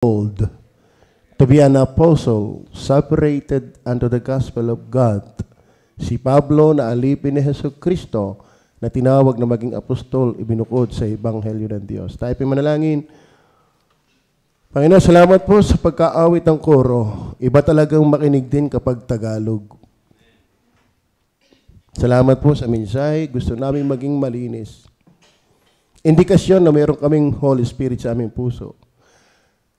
called to be an apostle, separated unto the gospel of God. Si Pablo na alipin ni Jesucristo na tinawag na maging apostol, ibinukod sa Ebanghelyo ng Diyos. Tayo manalangin. Panginoon, salamat po sa pagkaawit ng koro. Iba talagang makinig din kapag Tagalog. Salamat po sa mensahe. Gusto namin maging malinis. Indikasyon na mayroon kaming Holy Spirit sa aming puso.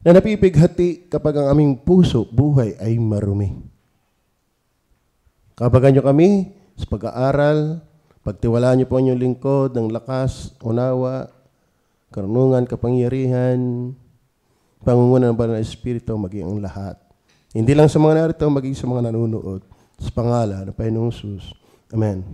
Na napipighati kapag ang aming puso, buhay ay marumi. Kabagan nyo kami sa pag-aaral, pagtiwalaan nyo po ang inyong lingkod ng lakas, unawa, karunungan, kapangyarihan, pangungunan ng banal na Espiritu, maging ang lahat. Hindi lang sa mga narito, maging sa mga nanunood. Sa pangalan ng Panginoong Jesus. Amen.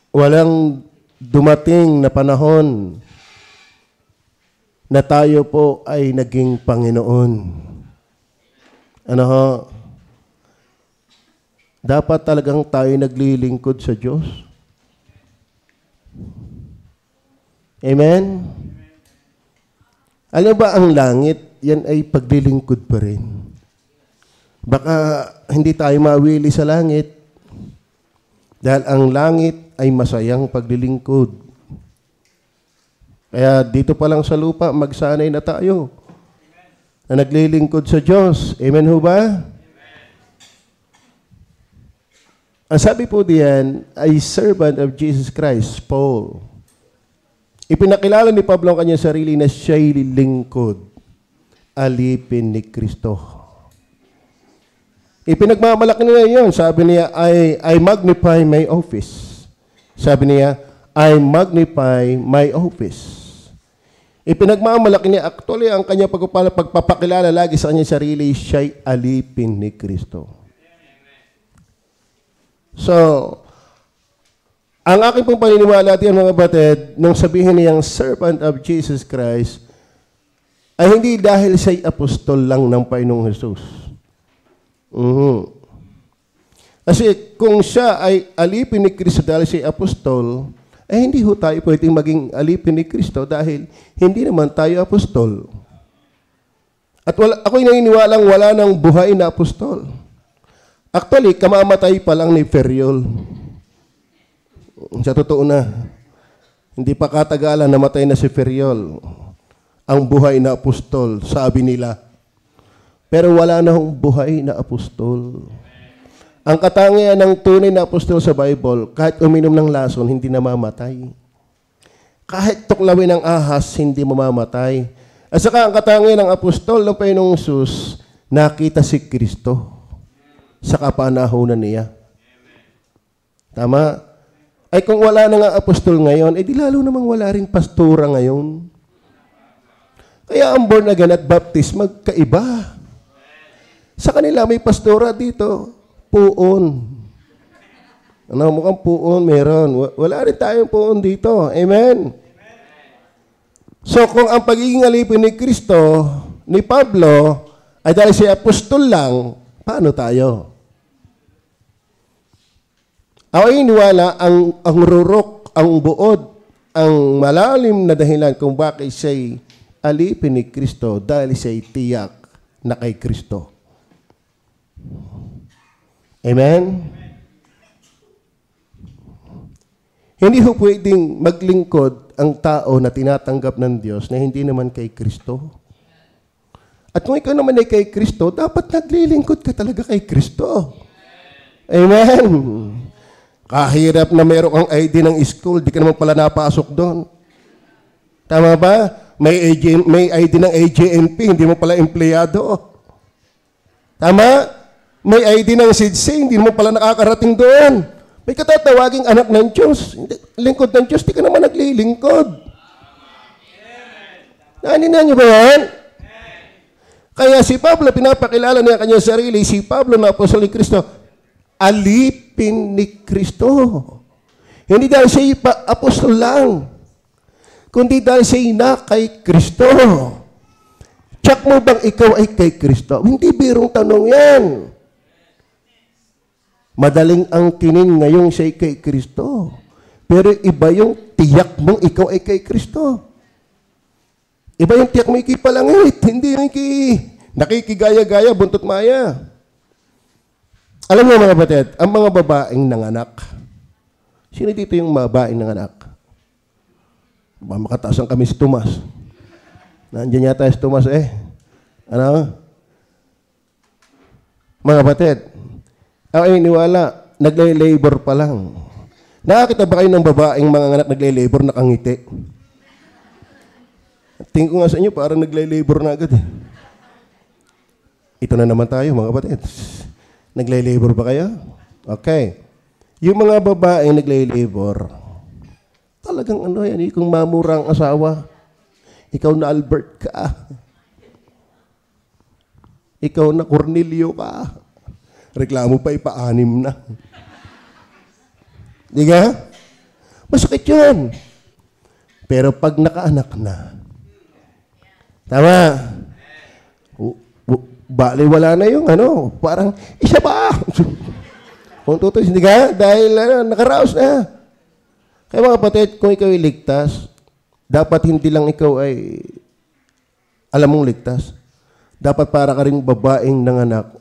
Walang dumating na panahon na tayo po ay naging Panginoon. Ano ho? Dapat talagang tayo naglilingkod sa Diyos. Amen? Alam ba ang langit, yan ay paglilingkod pa rin. Baka hindi tayo mawili sa langit dahil ang langit ay masayang paglilingkod. Kaya dito pa lang sa lupa, magsanay na tayo na naglilingkod sa Diyos. Amen ho ba? Ang sabi po diyan ay servant of Jesus Christ, Paul. Ipinakilala ni Pablo ang kanyang sarili na siya'y lingkod, alipin ni Kristo. Ipinagmamalaki niya yun. Sabi niya, I magnify my office. Sabi niya, I magnify my office. Ipinagmamalaki niya, actually, ang kanya pagpapakilala lagi sa kanyang sarili, siya'y alipin ni Kristo. So, ang aking pong paniniwala diyan mga batid, nung sabihin niyang servant of Jesus Christ, ay hindi dahil siya'y apostol lang ng Panginoong Jesus. Kasi kung siya ay alipin ni Kristo dahil siya'y apostol, ay hindi ho tayo pwedeng maging alipin ni Kristo dahil hindi naman tayo apostol. At ako'y naniniwalang wala nang buhay na apostol. Actually, kamamatay pa lang ni Feriol. Sa totoo na, hindi pa katagalan namatay na si Feriol. Ang buhay na apostol, sabi nila. Pero wala na hong buhay na apostol. Ang katangian ng tunay na apostol sa Bible, kahit uminom ng lason, hindi namamatay. Kahit tuklawin ng ahas, hindi mamamatay. At saka ang katangian ng apostol ng Panginoong Jesus, nakita si Kristo sa kapanahunan niya. Tama? Ay kung wala na nga apostol ngayon, di lalo namang wala rin pastora ngayon. Kaya ang born again at baptist, magkaiba. Sa kanila may pastora dito, puon. Ano, mukhang puon, meron. Wala rin tayong puon dito. Amen? So kung ang pagiging alipin ni Kristo, ni Pablo, ay dahil siya apostol lang, paano tayo? Ako ay iniwala ang rurok, ang buod, ang malalim na dahilan kung bakit siya'y alipin ni Kristo dahil siya'y tiyak na kay Kristo. Amen? Hindi ho pwedeng maglingkod ang tao na tinatanggap ng Diyos na hindi naman kay Kristo. At kung ikaw naman ay kay Kristo, dapat naglilingkod ka talaga kay Kristo. Amen? Kahirap na mayroong ang ID ng school, di ka naman pala napasok doon. Tama ba? May ID ng AJNP, hindi mo pala empleyado. Tama? May ID ng SIDSI, hindi mo pala nakakarating doon. May katatawaging anak ng Diyos. Lingkod ng Diyos, di ka naman naglilingkod. Naaninan niyo ba yan? Kaya si Pablo, pinapakilala niya kanyang sarili, si Pablo na apostol ni Kristo, alipin ni Kristo. Hindi dahil siya apostol lang, kundi dahil siya na kay Kristo. Check mo bang ikaw ay kay Kristo? Hindi birong tanong yan. Madaling angkinin ngayong siya'y kay Kristo. Pero iba yung tiyak mong ikaw ay kay Kristo. Iba yung tiyak mo ikipalangit. Hindi yung nakikigaya-gaya, buntot maya. Alam mo mga batid, ang mga babaeng nanganak. Sino dito yung babaeng nanganak? Makataas ang kami si Tomas. Nandiyan yata si Tomas eh. Ano? Mga batid, ako ay niwala, nagle-labor pa lang. Nakakita ba kayo ng babaeng mga anak nagle-labor nakangiti? Tingin ko nga sa inyo, parang nagle-labor na agad eh. Ito na naman tayo, mga kapatid. Nagle-labor ba kayo? Okay. Yung mga babaeng nagle-labor, talagang ano yan, kung mamura ang asawa, ikaw na Albert ka. Ikaw na Cornelio ka. Reklamo pa, ipa-anim na. Di ka? Masakit yun. Pero pag nakaanak na, tama, bali wala na yung ano, parang, isa ba? Kung tutos, hindi ka? Dahil nakaraos na. Kaya mga kapatid, kung ikaw ay ligtas, dapat hindi lang ikaw ay alam mong ligtas. Dapat para ka rin babaeng nanganak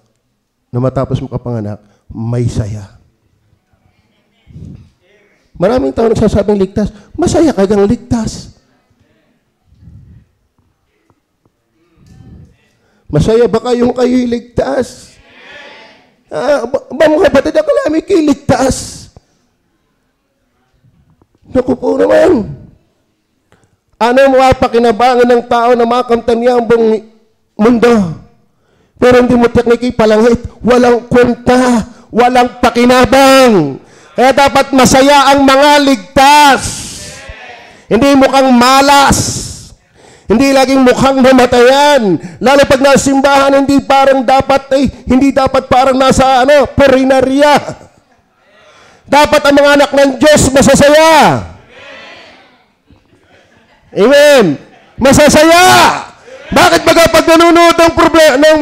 na matapos makapanganak, may saya. Maraming tao nagsasabing ligtas. Masaya ka gang ligtas. Masaya ba kayong kayo'y ligtas? Mga kapatid, akalami kayo'y ligtas. Naku po naman. Ano mapakinabangan ng tao na makamtan niya ang buong mundo? Pero hindi mo teknikay palangit. Walang kwenta. Walang pakinabang. Kaya dapat masaya ang mga ligtas. Hindi mukhang malas. Hindi laging mukhang namatayan. Lalo pag nasa simbahan, hindi dapat parang nasa perinarya. Dapat ang mga anak ng Diyos masasaya. Amen. Masasaya. Bakit pag nanonood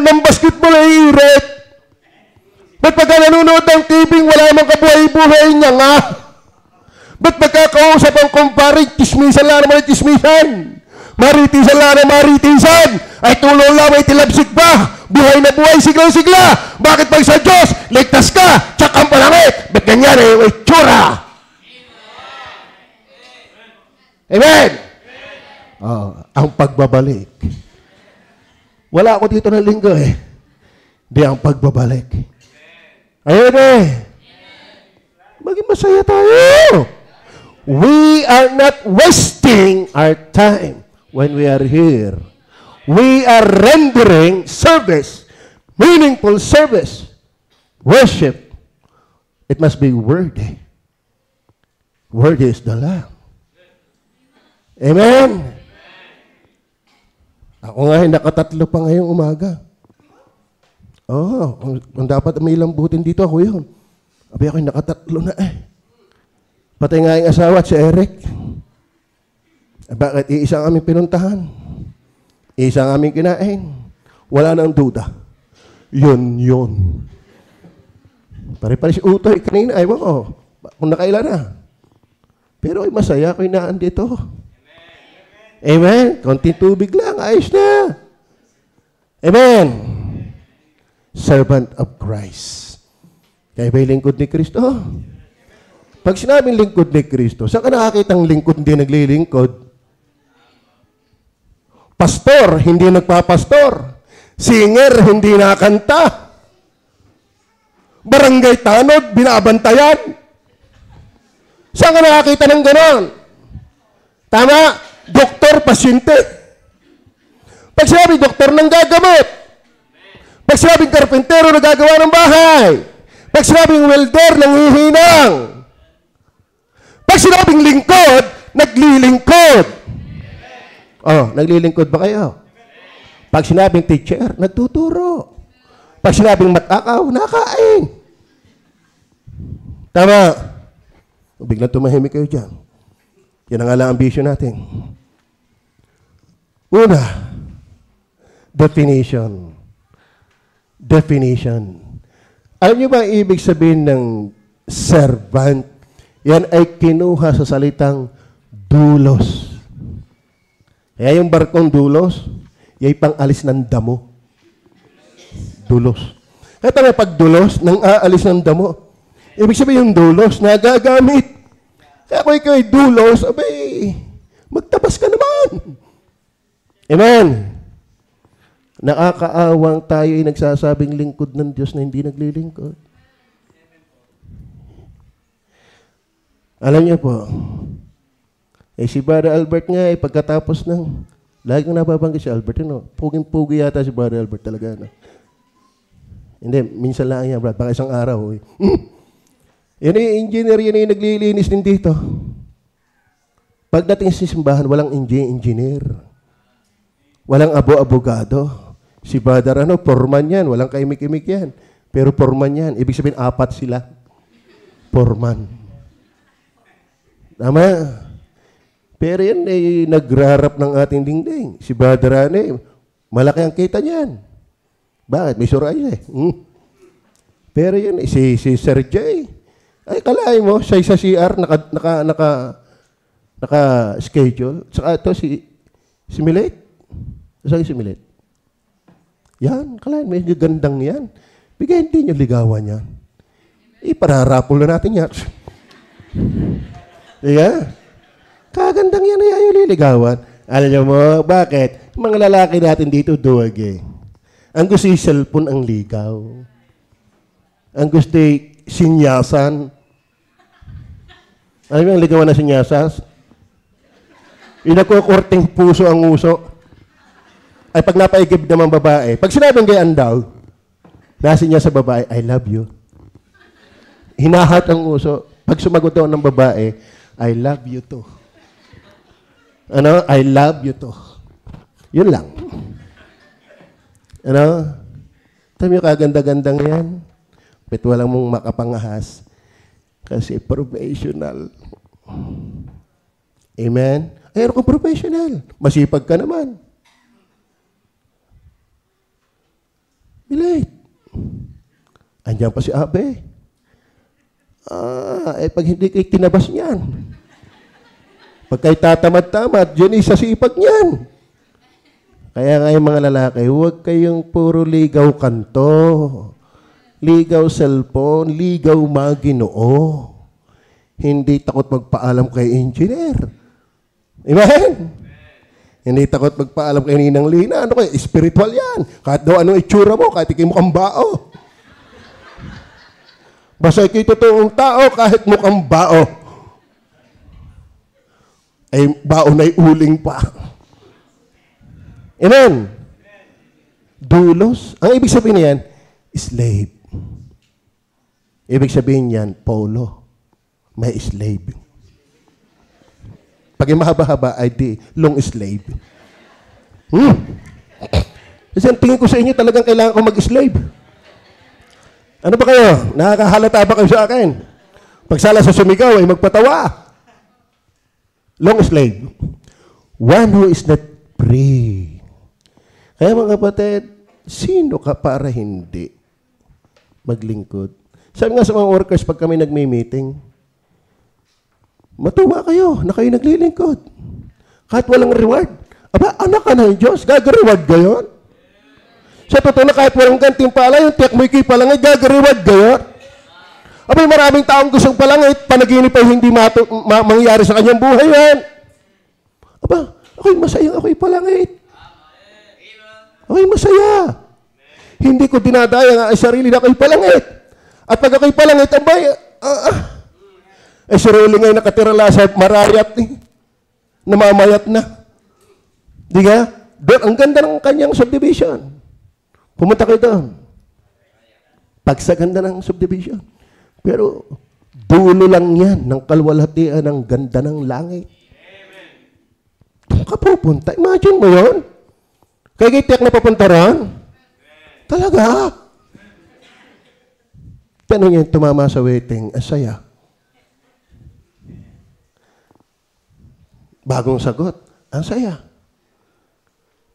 ng basketball ay iret? Ba't pag nanonood ng TV, wala mang kabuhay-buhay niya nga? Ba't pagkakausap ang kumpare, tismisan lang naman ang tismisan? Maritisan lang na maritisan? Ay tulong lang, may tilabsik ba? Buhay na buhay, sigla-sigla. Bakit pag sa Diyos, ligtas ka, tsaka ang palangit? Ba't ganyan eh, may tsura? Amen? Ang pagbabalik. Wala ako dito na linggo eh. Di ang pagbabalik. Ayun eh. Maging masaya tayo. We are not wasting our time when we are here. We are rendering service, meaningful service, worship. It must be worthy. Worthy is the Lamb. Amen? Ako nga nakatatlo pa ngayong umaga. Kung dapat may lambutin dito, ako yun. Abi ako nakatatlo na eh. Pati nga yung asawa at si Eric. Bakit? Iisang aming pinuntahan. Iisang aming kinain. Wala nang duda. Yun. Pare-pare si Utoy kanina. Ewan ko. Kung nakailan na. Pero ay masaya ko inaan dito. Amen? Konting tubig lang. Ayos na. Amen? Servant of Christ. Kaya ba'y lingkod ni Kristo? Pag sinabing lingkod ni Kristo, saan ka nakakita ang lingkod hindi naglilingkod? Pastor, hindi nagpapastor. Singer, hindi nakanta. Barangay tanod, binabantayan. Saan ka nakakita ng ganon? Tama? Doktor, pasyente. Pag sinabing doktor, nang gagamot. Pag sinabing karpentero, nagagawa ng bahay. Pag sinabing welder, nanghihinang. Pag sinabing lingkod, naglilingkod. Naglilingkod ba kayo? Pag sinabing teacher, nagtuturo. Pag sinabing matakaw, nakain. Tama. Biglang tumahimik kayo dyan. Yan ang alang ambisyon natin. Una, definition. Alam niyo ba ang ibig sabihin ng servant? Yan ay kinuha sa salitang dulos. Kaya yung barkong dulos, yan pang-alis ng damo. Dulos. Kaya tayo pag dulos, nang aalis ng damo. Ibig sabihin yung dulos, nagagamit. Kaya kung ikaw ay dulos, abay, magtabas ka naman. Amen. Nakakaawang tayo ay nagsasabing lingkod ng Diyos na hindi naglilingkod. Alam niyo po, si Brother Albert nga, pagkatapos ng, lagi kong nababanggit si Albert, puging-pugi yata si Brother Albert talaga. Hindi, minsan lang yan, Brad, baka isang araw. Yan yung engineer, yan yung naglilinis din dito. Pagdating sa simbahan, walang engineer. Walang abogado. Si Brother, foreman yan. Walang kaimik-imik yan. Pero foreman yan. Ibig sabihin, 4 sila. Foreman. Tama. Pero yan ay nagrarap ng ating dingding. Si Brother, malaki ang kita niyan. Bakit? May surprise eh. Pero yan, si Sir Jay, ay kalahin mo, siya sa CR, naka-schedule. Saka ito, si Milet. Saan si Milet? Yan, kalahin, may gandang yan. Bigay hindi niyo ligawan yan. Ipararapol na natin yan. Diga? Kagandang yan ay ayaw liligawan. Alam niyo mo, bakit? Mga lalaki natin dito, duwag eh. Ang gusto yung cellphone ang ligaw. Ang gusto yung sinyasan. Alam mo ang ligawan na sinyasas? Inakukurting puso ang uso. Ay pag napaigib naman babae, pag sinabing gayaan daw, nasa niya sa babae, I love you. Hinahat ang uso. Pag sumagot daw ng babae, I love you too. I love you too. Yun lang. Tama yung kaganda-gandang yan. But walang mong makapangahas. Kasi professional. Amen? Ayun kong professional. Masipag ka naman. Bilit. Andiyan pa si Abe. Pag hindi kayo tinabas niyan. Pag kayo tatamad-tamad, dyan sa sipag niyan. Kaya nga yung mga lalaki, huwag kayong puro ligaw kanto, ligaw cellphone, ligaw Maginoo. Hindi takot magpaalam kay engineer. Amen? Hindi takot magpaalam kay Ninang Lina. Ano kayo? Spiritual yan. Kahit daw anong itsura mo, kahit ikay mukhang bao. Basta ikay totoong tao, kahit mukhang bao. Ay, bao na'y uling pa. Amen? Dulos. Ang ibig sabihin niyan, slave. Ibig sabihin niyan, polo. May slave. Pag yung mahaba-haba, ay di, long slave. Kasi ang tingin ko sa inyo, talagang kailangan ko mag-slave. Ano ba kayo? Nakakahalata ba kayo sa akin? Pagsala sa sumigaw, ay magpatawa. Long slave. One who is not free. Kaya mga kapatid, sino ka para hindi maglingkod? Sabi nga sa mga workers, pag kami nagme-meeting, matuwa kayo na kayo naglilingkod. Kahit walang reward. Aba, anak ka ng Diyos, gaga-reward gayon. Sa totoo na kahit walang gantimpala, yung tiyak mo'y kipalangit, gaga-reward gayon. Aba, maraming taong gustong palangit, panaginip ay hindi mangyari sa kanyang buhay yan. Aba, ako'y masayang ako'y palangit. Ako'y masaya. Hindi ko dinadaya nga ang sarili na ako'y palangit. At pag ako'y palangit, abay, si Rolly ngayon nakatira sa marayat, namamayat na. Di ka? Doon, ang ganda ng kanyang subdivision. Pumunta kayo doon. Pagsaganda ng subdivision. Pero, dulo lang yan ng kalwalhatian ng ganda ng langit. Doon ka pupunta. Imagine mo yun. Kaya tiyak na papunta ron? Talaga? Tanong niya, tumama sa waiting, ang saya. Bagong sagot, ang saya.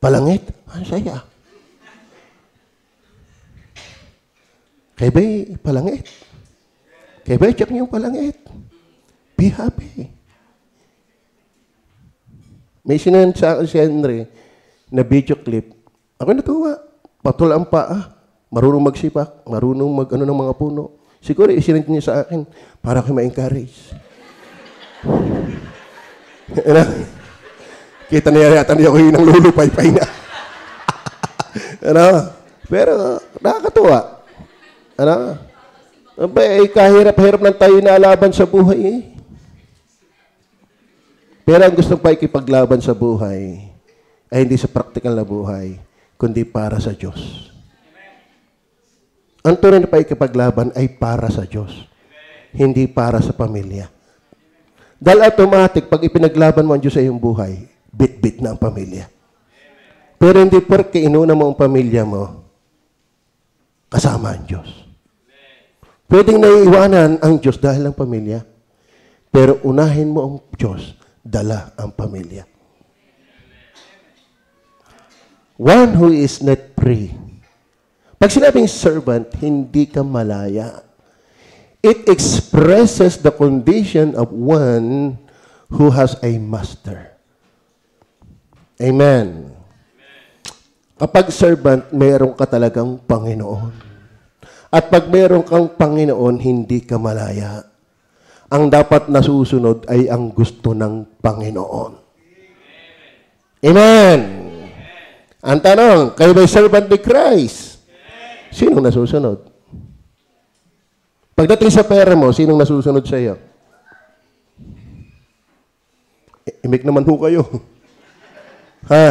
Palangit, ang saya. Kay Bay, palangit. Kay Bay, check niyo yung palangit. Be happy. May sinend sa akin si Henry na video clip. Ako natuwa. Patol ang paa. Marunong magsipak. Marunong mag-ano ng mga puno. Siguro isinend niya sa akin para kayo ma-encourage. Kita niya yata niya ko yun ang lulupay-pay na. Pero nakakatuwa. Kahirap-hirap lang tayo naalaban sa buhay eh. Pero ang gusto pa ikipaglaban sa buhay ay hindi sa practical na buhay, kundi para sa Diyos. Ang tunay na paikipaglaban ay para sa Diyos, hindi para sa pamilya. Dahil automatic, pag ipinaglaban mo ang Diyos sa iyong buhay, bit-bit na ang pamilya. Pero hindi porque inuna mo ang pamilya mo, kasama ang Diyos. Pwedeng naiiwanan ang Diyos dahil ang pamilya, pero unahin mo ang Diyos, dala ang pamilya. One who is not free. Pag sinabing servant, hindi ka malaya. It expresses the condition of one who has a master. Amen. Kapag servant, mayroon ka talagang Panginoon. At pag mayroon kang Panginoon, hindi ka malaya. Ang dapat nasusunod ay ang gusto ng Panginoon. Amen. Ang tanong, kayo ba'y servant ni Christ? Sinong nasusunod? Pagdating sa pera mo, sinong nasusunod sa iyo? Imik naman ho kayo. Ha?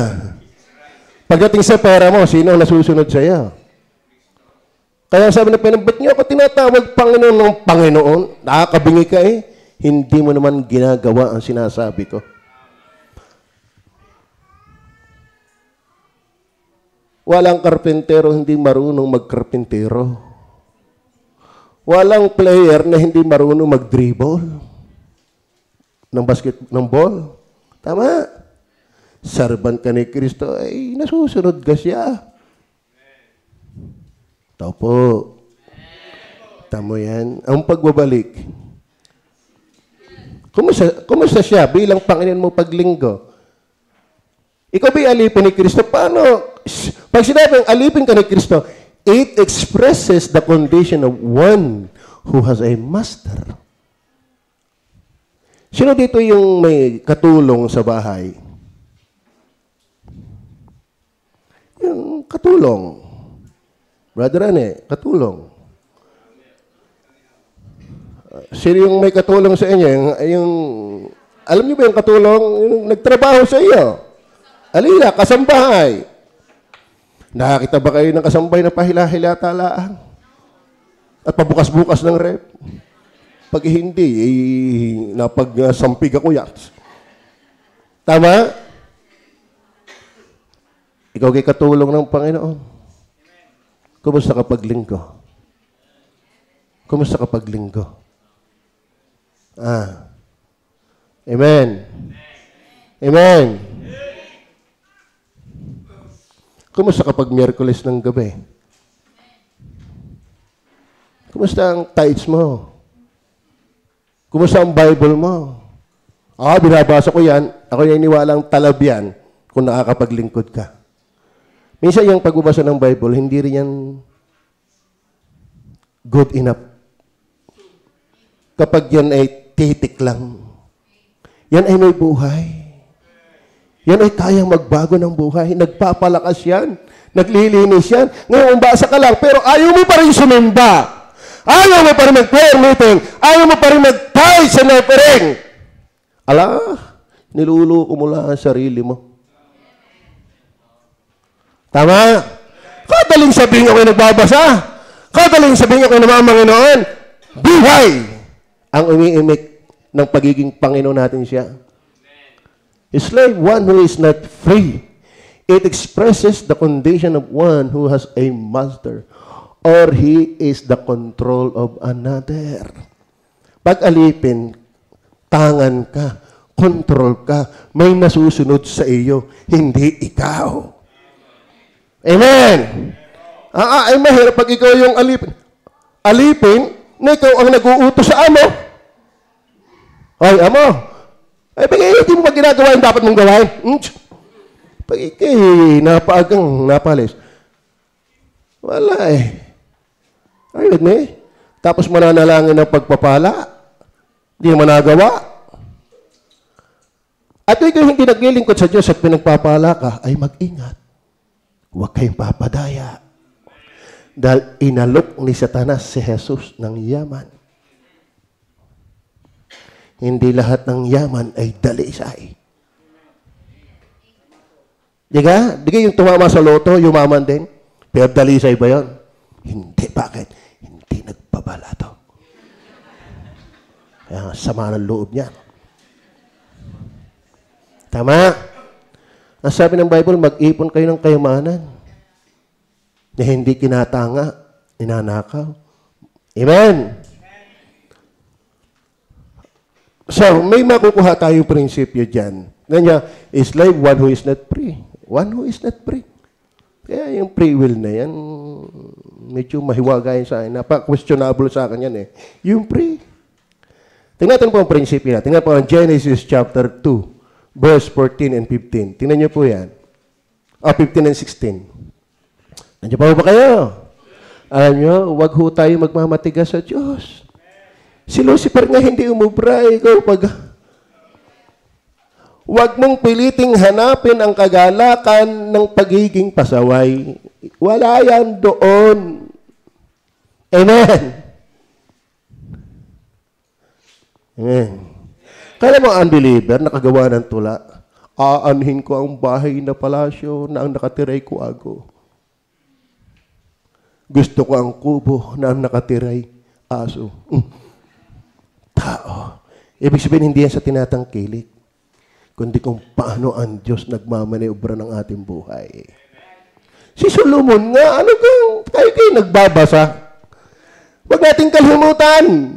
Pagdating sa pera mo, sinong nasusunod sa iyo? Kaya sabi na Panginoon, ba't niyo ako tinatawag Panginoon ng Panginoon? Nakakabingi ka eh. Hindi mo naman ginagawa ang sinasabi ko. Walang karpentero hindi marunong magkarpentero. Walang player na hindi marunong mag-dribble ng ball. Tama. Servant ka ni Kristo, ay nasusunod ka siya. Tao po. Tamo yan. Ang pagbabalik. Kumusta siya bilang Panginoon mo paglinggo? Ikaw ba'y alipin ni Kristo? Paano? Pag sinabing alipin ka ni Kristo, it expresses the condition of one who has a master. Sino dito yung may katulong sa bahay? Yung katulong. Brother Ane, katulong. Sino yung may katulong sa inyo? Alam niyo ba yung katulong? Yung nagtrabaho sa iyo. Alila, kasambahay. Nakakita ba kayo ng kasambahay na pahila-hila talaan? At pabukas-bukas ng rep? Pag hindi, napag-sampig ako yan. Tama? Ikaw kay katulong ng Panginoon. Kumusta kapag linggo? Kumusta kapag linggo? Amen. Amen. Kumusta kapag Miyerkules ng gabi? Kumusta ang tithes mo? Kumusta ang Bible mo? Binabasa ko yan. Ako yung iniwalang talab yan kung nakakapaglingkod ka. Minsan yung pagbabasa ng Bible, hindi rin yan good enough. Kapag yan ay titik lang. Yan ay may buhay. Yan ay kayang magbago ng buhay. Nagpapalakas yan. Naglilinis yan. Ngayon, basa ka lang, pero ayaw mo pa rin sumimba. Ayaw mo pa rin mag-prayer meeting. Ayaw mo pa rin mag-tithe sa offering. Niluluko mo lang ang sarili mo. Tama? Kadaling sabihin ako'y nagbabasa. Kadaling sabihin ako'y namamanginoon. Buhay ang umiimik ng pagiging Panginoon natin siya. A slave, one who is not free. It expresses the condition of one who has a master or he is the control of another. Pag alipin, tangan ka, control ka, may nasusunod sa iyo, hindi ikaw. Amen. Ay mahirap pag ikaw yung alipin. alipin na ikaw ang nag-uutos sa amo. Ay, amo, ay, hindi mo ba ginagawa yung dapat mong gawain? Pag ikay, napaagang, napalis. Wala eh. Are you with me? Tapos mananalangin ng pagpapala. Hindi mo nagawa. At ikaw hindi naglilingkod sa Diyos at pinagpapala ka, ay mag-ingat. Huwag kayong papadaya. Dahil inalok ni Satanas si Jesus ng yaman. Hindi lahat ng yaman ay dalisay. Diga? Diga yung tumama sa loto, yumaman din. Pero dalisay ba yun? Hindi. Bakit? Hindi nagpabala to. Kaya sama ng loob niya. Tama. Ang sabi ng Bible, mag-ipon kayo ng kayamanan na hindi kinatanga, inanakaw. Amen. So, may makukuha tayong prinsipyo dyan. Ganyan, is like one who is not free. One who is not free. Kaya yung free will na yan, medyo mahiwagayin sa akin. Napa-questionable sa akin yan eh. Yung free. Tingnan natin po ang prinsipyo na. Tingnan po ang Genesis chapter 2. Verse 14 and 15. Tingnan niyo po yan. 15 and 16. Nandiyan pa ba kayo? Alam niyo, huwag ho tayo magmamatigas sa Diyos. Si Lucifer nga hindi umubra. Ikaw pag... Huwag mong piliting hanapin ang kagalakan ng pagiging pasaway. Wala yan doon. Amen. Amen. Kaya mo ang unbeliever, nakagawa ng tula, aanhin ko ang bahay na palasyo na ang nakatiray ko ago. Gusto ko ang kubo na ang nakatiray aso. Tao. Ibig sabihin, hindi yan sa tinatangkilik, kundi kung paano ang Diyos nagmamaniobra ng ating buhay. Si Solomon nga, ano kung kayo nagbabasa? Huwag nating kalimutan.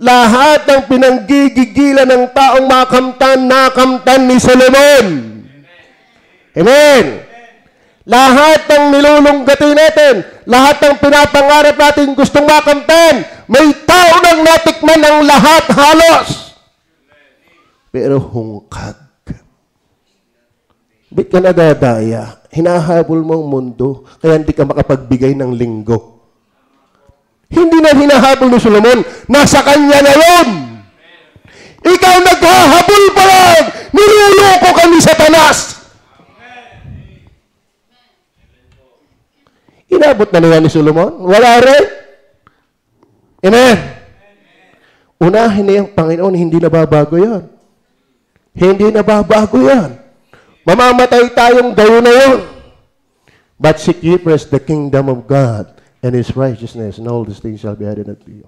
Lahat ng pinanggigigilan ng taong makamtan, nakamtan ni Solomon. Amen. Lahat ng nilulunggati natin, lahat ng pinapangarap natin gustong makamtan, may tao nang natikman ng lahat halos. Pero hungkag. Ba't ka nadadaya? Hinahabol mo ang mundo, kaya hindi ka makapagbigay ng linggo. Hindi na hinahabol ni Solomon. Nasa kanya na yun. Ikaw naghahabol pa lang. Niluloko ka ni Satanas. Inabot na niya ni Solomon? Wala rin. Amen. Unahin niya ang Panginoon, hindi nababago yan. Hindi nababago yan. Mamamatay tayong gayon na yun. But seek ye first the kingdom of God and His righteousness, and all these things shall be added unto you.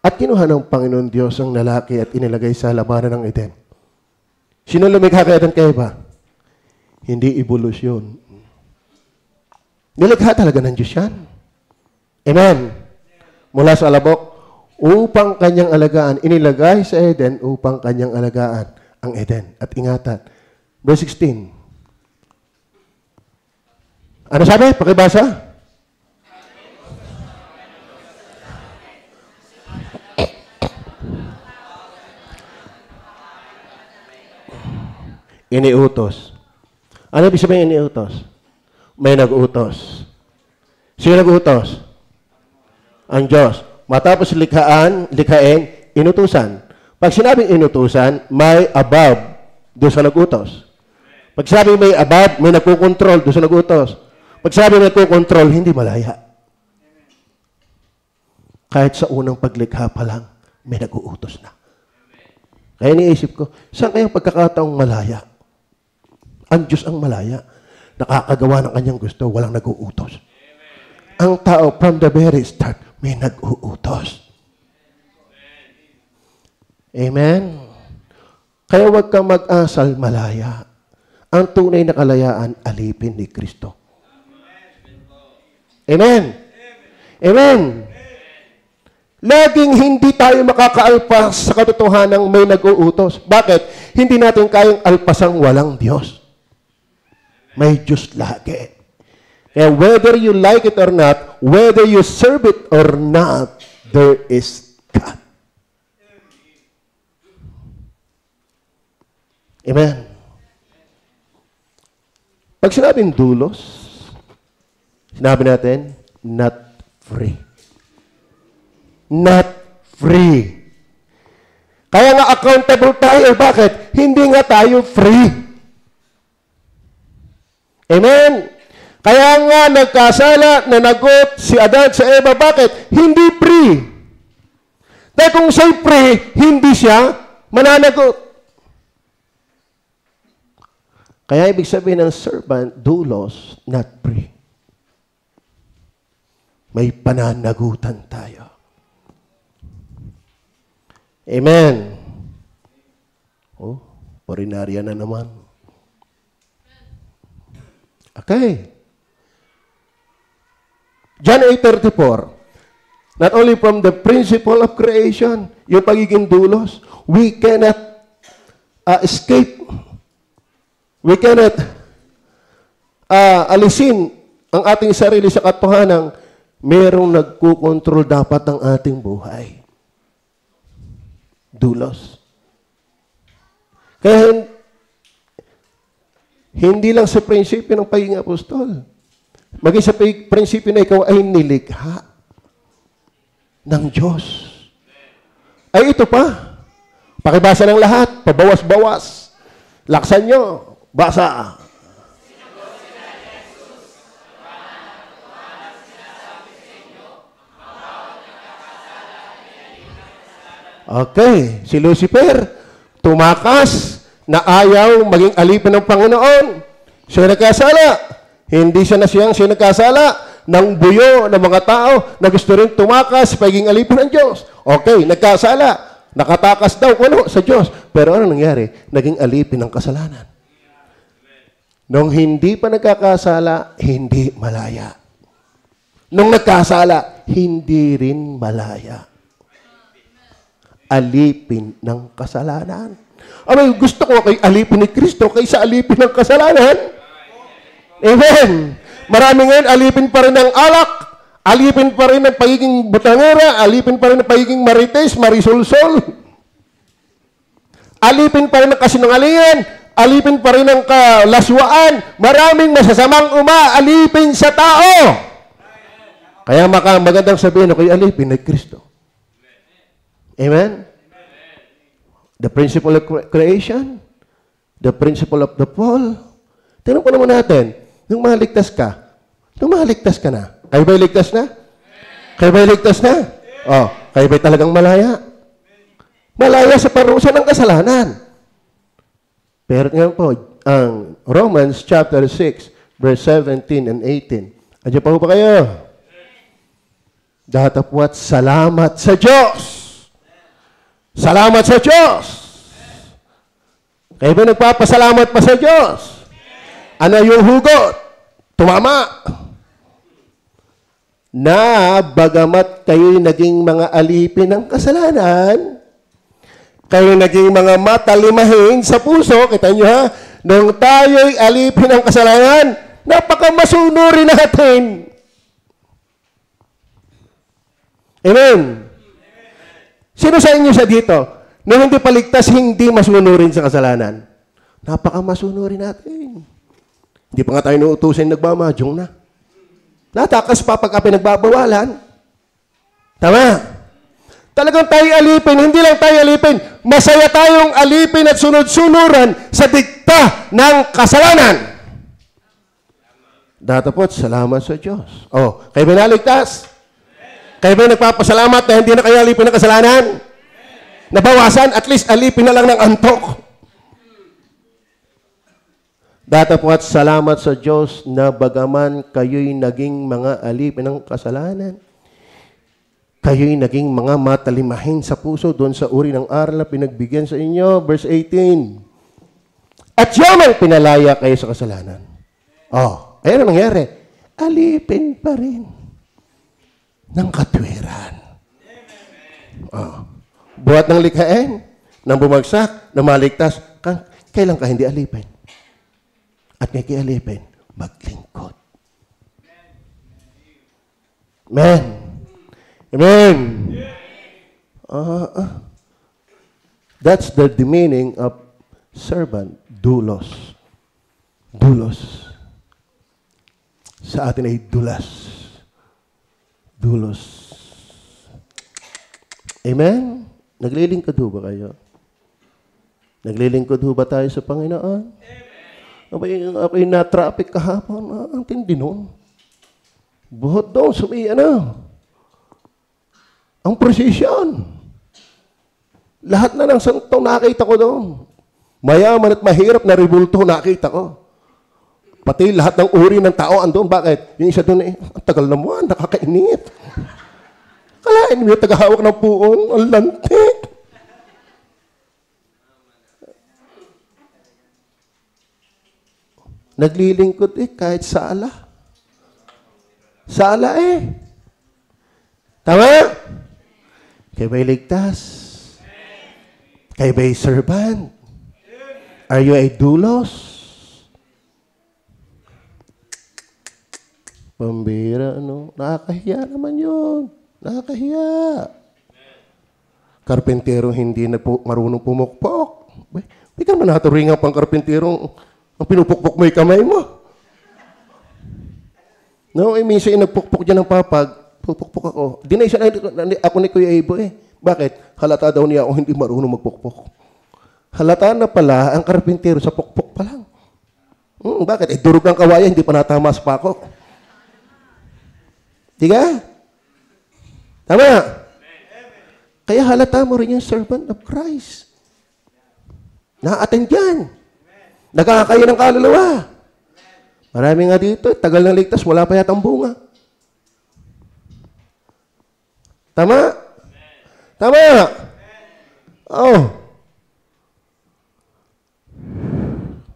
At kinuha ng Panginoon Diyos ang lalaki at inilagay sa labanan ng Eden. Sino lumikha kay Adan kay Eva? Hindi evolusyon. Nilikha talaga ng Diyos yan. Amen. Mula sa alabok, upang kanyang alagaan, inilagay sa Eden upang kanyang alagaan ang Eden. At ingatan. Verse 16. Ano sabi? Pakibasa. Iniutos. Ano ibig sabihin iniutos? May nag-utos. Sino nag-utos? Ang Diyos. Matapos likhain, inutusan. Pag sinabing inutusan, may above doon sa nag-utos. Pag sinabing may above, may nagkukontrol doon sa nag-utos. Pag sinabing may nagkukontrol, hindi malaya. Kahit sa unang paglikha pa lang, may nag-uutos na. Kaya niisip ko, saan kayang pagkakataong malaya? Ang Diyos ang malaya. Nakakagawa ng kanyang gusto, walang nag-uutos. Ang tao, from the very start, may nag-uutos. Amen? Kaya huwag kang mag-asal malaya. Ang tunay na kalayaan, alipin ni Kristo. Amen? Amen? Laging hindi tayo makakaalpas sa katotohanan ng may nag-uutos. Bakit? Hindi natin kayang alpasang walang Diyos. May Diyos lagi. Kaya whether you like it or not, whether you serve it or not, there is God. Amen. Pag sinabing dulos, sinabi natin, not free. Not free. Kaya nga accountable tayo. Bakit? Hindi nga tayo free. Amen? Kaya nga nagkasala, nanagot si Adan sa Eva. Bakit? Hindi free. Dahil kung siya'y free, hindi siya mananagot. Kaya ibig sabihin ng servant, doulos, not free. May pananagutan tayo. Amen. Oh, ordinarya na naman. Okay. John 8:34. Not only from the principle of creation, yung pagiging dulos, we cannot escape. We cannot alisin ang ating sarili sa katotohanang merong nagkukontrol dapat ng ating buhay. Dulos. Kaya hindi lang sa prinsipyo ng pagiging apostol, maging sa prinsipyo na ikaw ay nilikha ng Diyos. Ay ito pa, pakibasa ng lahat, pabawas-bawas. Laksan nyo, basa. Okay, si Lucifer, tumakas na ayaw maging alipin ng Panginoon. Siya nagkasala. Hindi siya na siyang nagkasala ng buyo ng mga tao na gusto rin tumakas pagiging alipin ng Diyos. Okay, nagkasala. Nakatakas daw sa Diyos. Pero ano nangyari? Naging alipin ng kasalanan. Nung hindi pa nagkakasala, hindi malaya. Nung nagkasala, hindi rin malaya. Alipin ng kasalanan. Gusto ko kay alipin ni Kristo kaysa alipin ng kasalanan. Amen. Marami ngayon, alipin pa rin ng alak, alipin pa rin ng pagiging butangera, alipin pa rin ng pagiging marites, marisolsol. Alipin pa rin ng kasinungalingan, alipin pa rin ng kalaswaan. Maraming masasamang alipin sa tao. Kaya magandang sabihin ako, alipin ni Kristo. Amen? The principle of creation, the principle of the fall. Tingnan po naman natin, nung maligtas ka na. Kayo ba'y ligtas na? Kayo ba'y ligtas na? Oh, kayo ba'y talagang malaya? Malaya sa parusa ng kasalanan. Pero ngayon po, ang Romans chapter 6, verse 17 and 18. Andiyan pa po ba kayo? Datapwat, salamat sa Diyos! Salamat sa Diyos! Kayo ba nagpapasalamat pa sa Diyos? Ano yung hugot? Tumama! Na bagamat kayo'y naging mga alipin ng kasalanan, kayo'y naging mga matalimahin sa puso, kita nyo ha, nung tayo'y alipin ng kasalanan, napakamasunurin natin. Amen? Sino sa inyo siya dito? Nung hindi paligtas, hindi masunurin sa kasalanan. Napakamasunurin natin. Hindi pa nga tayo nuutusin, nagmamadyong na. Natakas pa pag pinagbabawalan. Tama? Talagang tayo alipin, hindi lang tayo alipin, masaya tayong alipin at sunod-sunuran sa dikta ng kasalanan. Datapot, salamat sa Diyos. Oh, kayo ba naligtas? Kayo ba nagpapasalamat na hindi na kayo alipin ng kasalanan? Nabawasan, at least alipin na lang ng antok. Datapot, salamat sa Diyos na bagaman kayo'y naging mga alipin ng kasalanan. Kayo'y naging mga matalimahin sa puso doon sa uri ng aral na pinagbigyan sa inyo. Verse 18. At yun ang pinalaya kayo sa kasalanan. Oh, ayun ang nangyari. Alipin pa rin ng katwiran. Oh. Buhat ng likhain, ng bumagsak, ng maligtas, kailan ka hindi alipin? At ngay alipin, maglingkod. Amen. Amen. That's the meaning of servant. Doulos. Doulos. Sa atin ay dulas. Doulos. Amen? Naglilingkod ho ba kayo? Naglilingkod ho ba tayo sa Panginoon? Amen. Ako'y na-traffic kahapon. Ang tindi nun. Buhot doon, ang prosesyon. Lahat na ng santong nakita ko doon. Mayaman at mahirap na ribulto nakita ko. Pati lahat ng uri ng tao andun. Bakit? Yung isa doon ang tagal naman, nakakainit. Kalain mo yung tagahawak ng puong, ang lantik. Naglilingkod kahit sala. Sala Tama? Kayo ba'y ligtas? Kayo ba'y servant? Are you a doulos? Pambira, Nakakahiya naman yun. Nakakahiya. Karpentero hindi na marunong pumukpok. May ka man naturing ang pang-karpenterong ang pinupukpok mo yung kamay mo. Minsan nagpukpok dyan ng papag, pupukpok ako. Di na isa ako ni Kuya Ibo Bakit? Halata daw niya ako hindi marunong magpukpok. Halata na pala ang karpentero sa pukpok pa lang. Bakit? Durog ang kawayan, hindi pa natama sa pakok. Diga? Tama? Kaya halata mo rin yung servant of Christ. Na-attend yan. Nagkakaya ng kaluluwa. Marami nga dito, tagal ng ligtas, wala pa yatang bunga. Tama? Tama?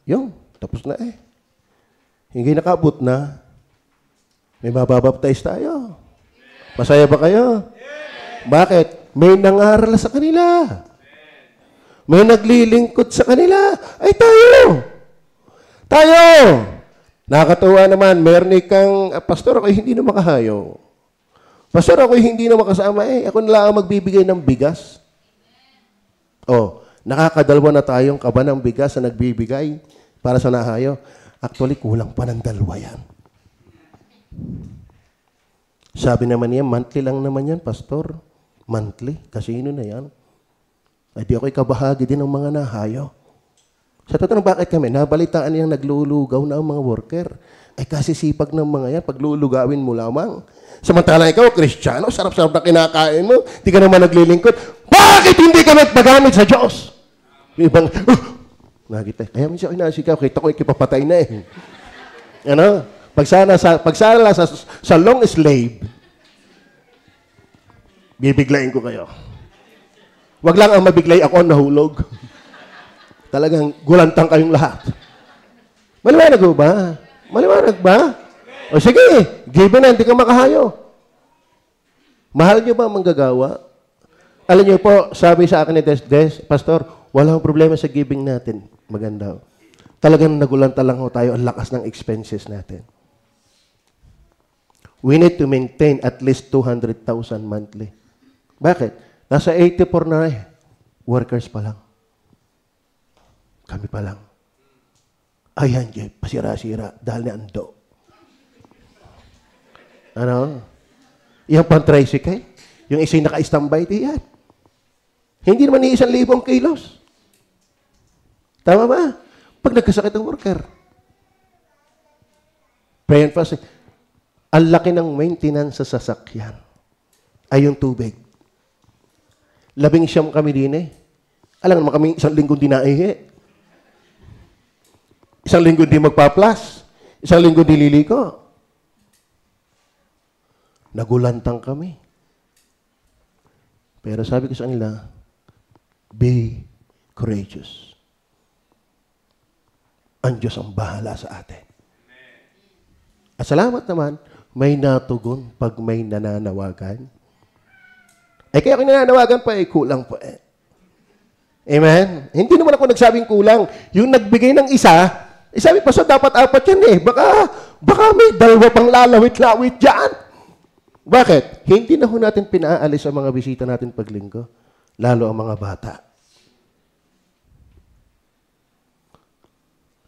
Yung, tapos na Hindi nakabot na. May mababaptize tayo. Masaya ba kayo? Bakit? May nangaral sa kanila. May naglilingkod sa kanila. Ay, tayo! Tayo! Nakakatuwa naman, meron ikang, pastor, ako'y hindi na makahayo. Pastor, ako'y hindi na makasama Ako na lang magbibigay ng bigas. Nakakadalwa na tayong kaba ng bigas na nagbibigay para sa nahayo. Actually, kulang pa ng dalawa yan. Sabi naman niya, monthly lang naman yan, pastor. Monthly. Kasino na yan? Ay di ako'y kabahagi din ng mga nahayo. Sa totoo, bakit kami? Nabalitaan niyang naglulugaw na ang mga worker. Ay kasi sipag ng mga yan, paglulugawin mo lamang. Samantalang ikaw, Kristiyano, sarap-sarap na kinakain mo, di ka naman naglilingkod. Bakit hindi ka magpagamit sa Diyos? Yung ibang, nakita. Kaya minsan ako inasikaw, kita ko ikipapatay na Pagsala sa long slave, bibiglayin ko kayo. Wag lang ang mabiglay ako nahulog. Talagang gulantang kayong lahat. Maliwanag ba? Maliwanag ba? O sige, given na, hindi ka makahayo. Mahal niyo ba ang manggagawa? Alam niyo po, sabi sa akin ni Des, Pastor, walang problema sa giving natin. Maganda. Talagang nagulanta lang tayo ang lakas ng expenses natin. We need to maintain at least 200,000 monthly. Bakit? Nasa 84 na workers pa lang. Kami pa lang. Ayan, Jeff, pasira-sira dahil ni Ando. Yung pang-tricycle, yung isa'y naka-standby, yan. Hindi naman ni 1,000 kilos. Tama ba? Pag nagkasakit ang worker. Pray and fasting. Ang laki ng maintenance sa sasakyan ay yung tubig. 19 kami din Alam naman kami, 1 linggo di naihi. 1 linggo di magpa-plus. 1 linggo di liliko. Nagulantang kami. Pero sabi ko sa kanila, be courageous. Ang Diyos ang bahala sa atin. At salamat naman, may natugon pag may nananawagan. Kaya kung nananawagan pa, kulang pa Amen? Hindi naman ako nagsabing kulang. Yung nagbigay ng isa, sabi pa, so dapat 4 yan Baka may 2 pang lalawit-lawit dyan. Bakit? Hindi na ho natin pinaalis ang mga bisita natin paglinggo. Lalo ang mga bata.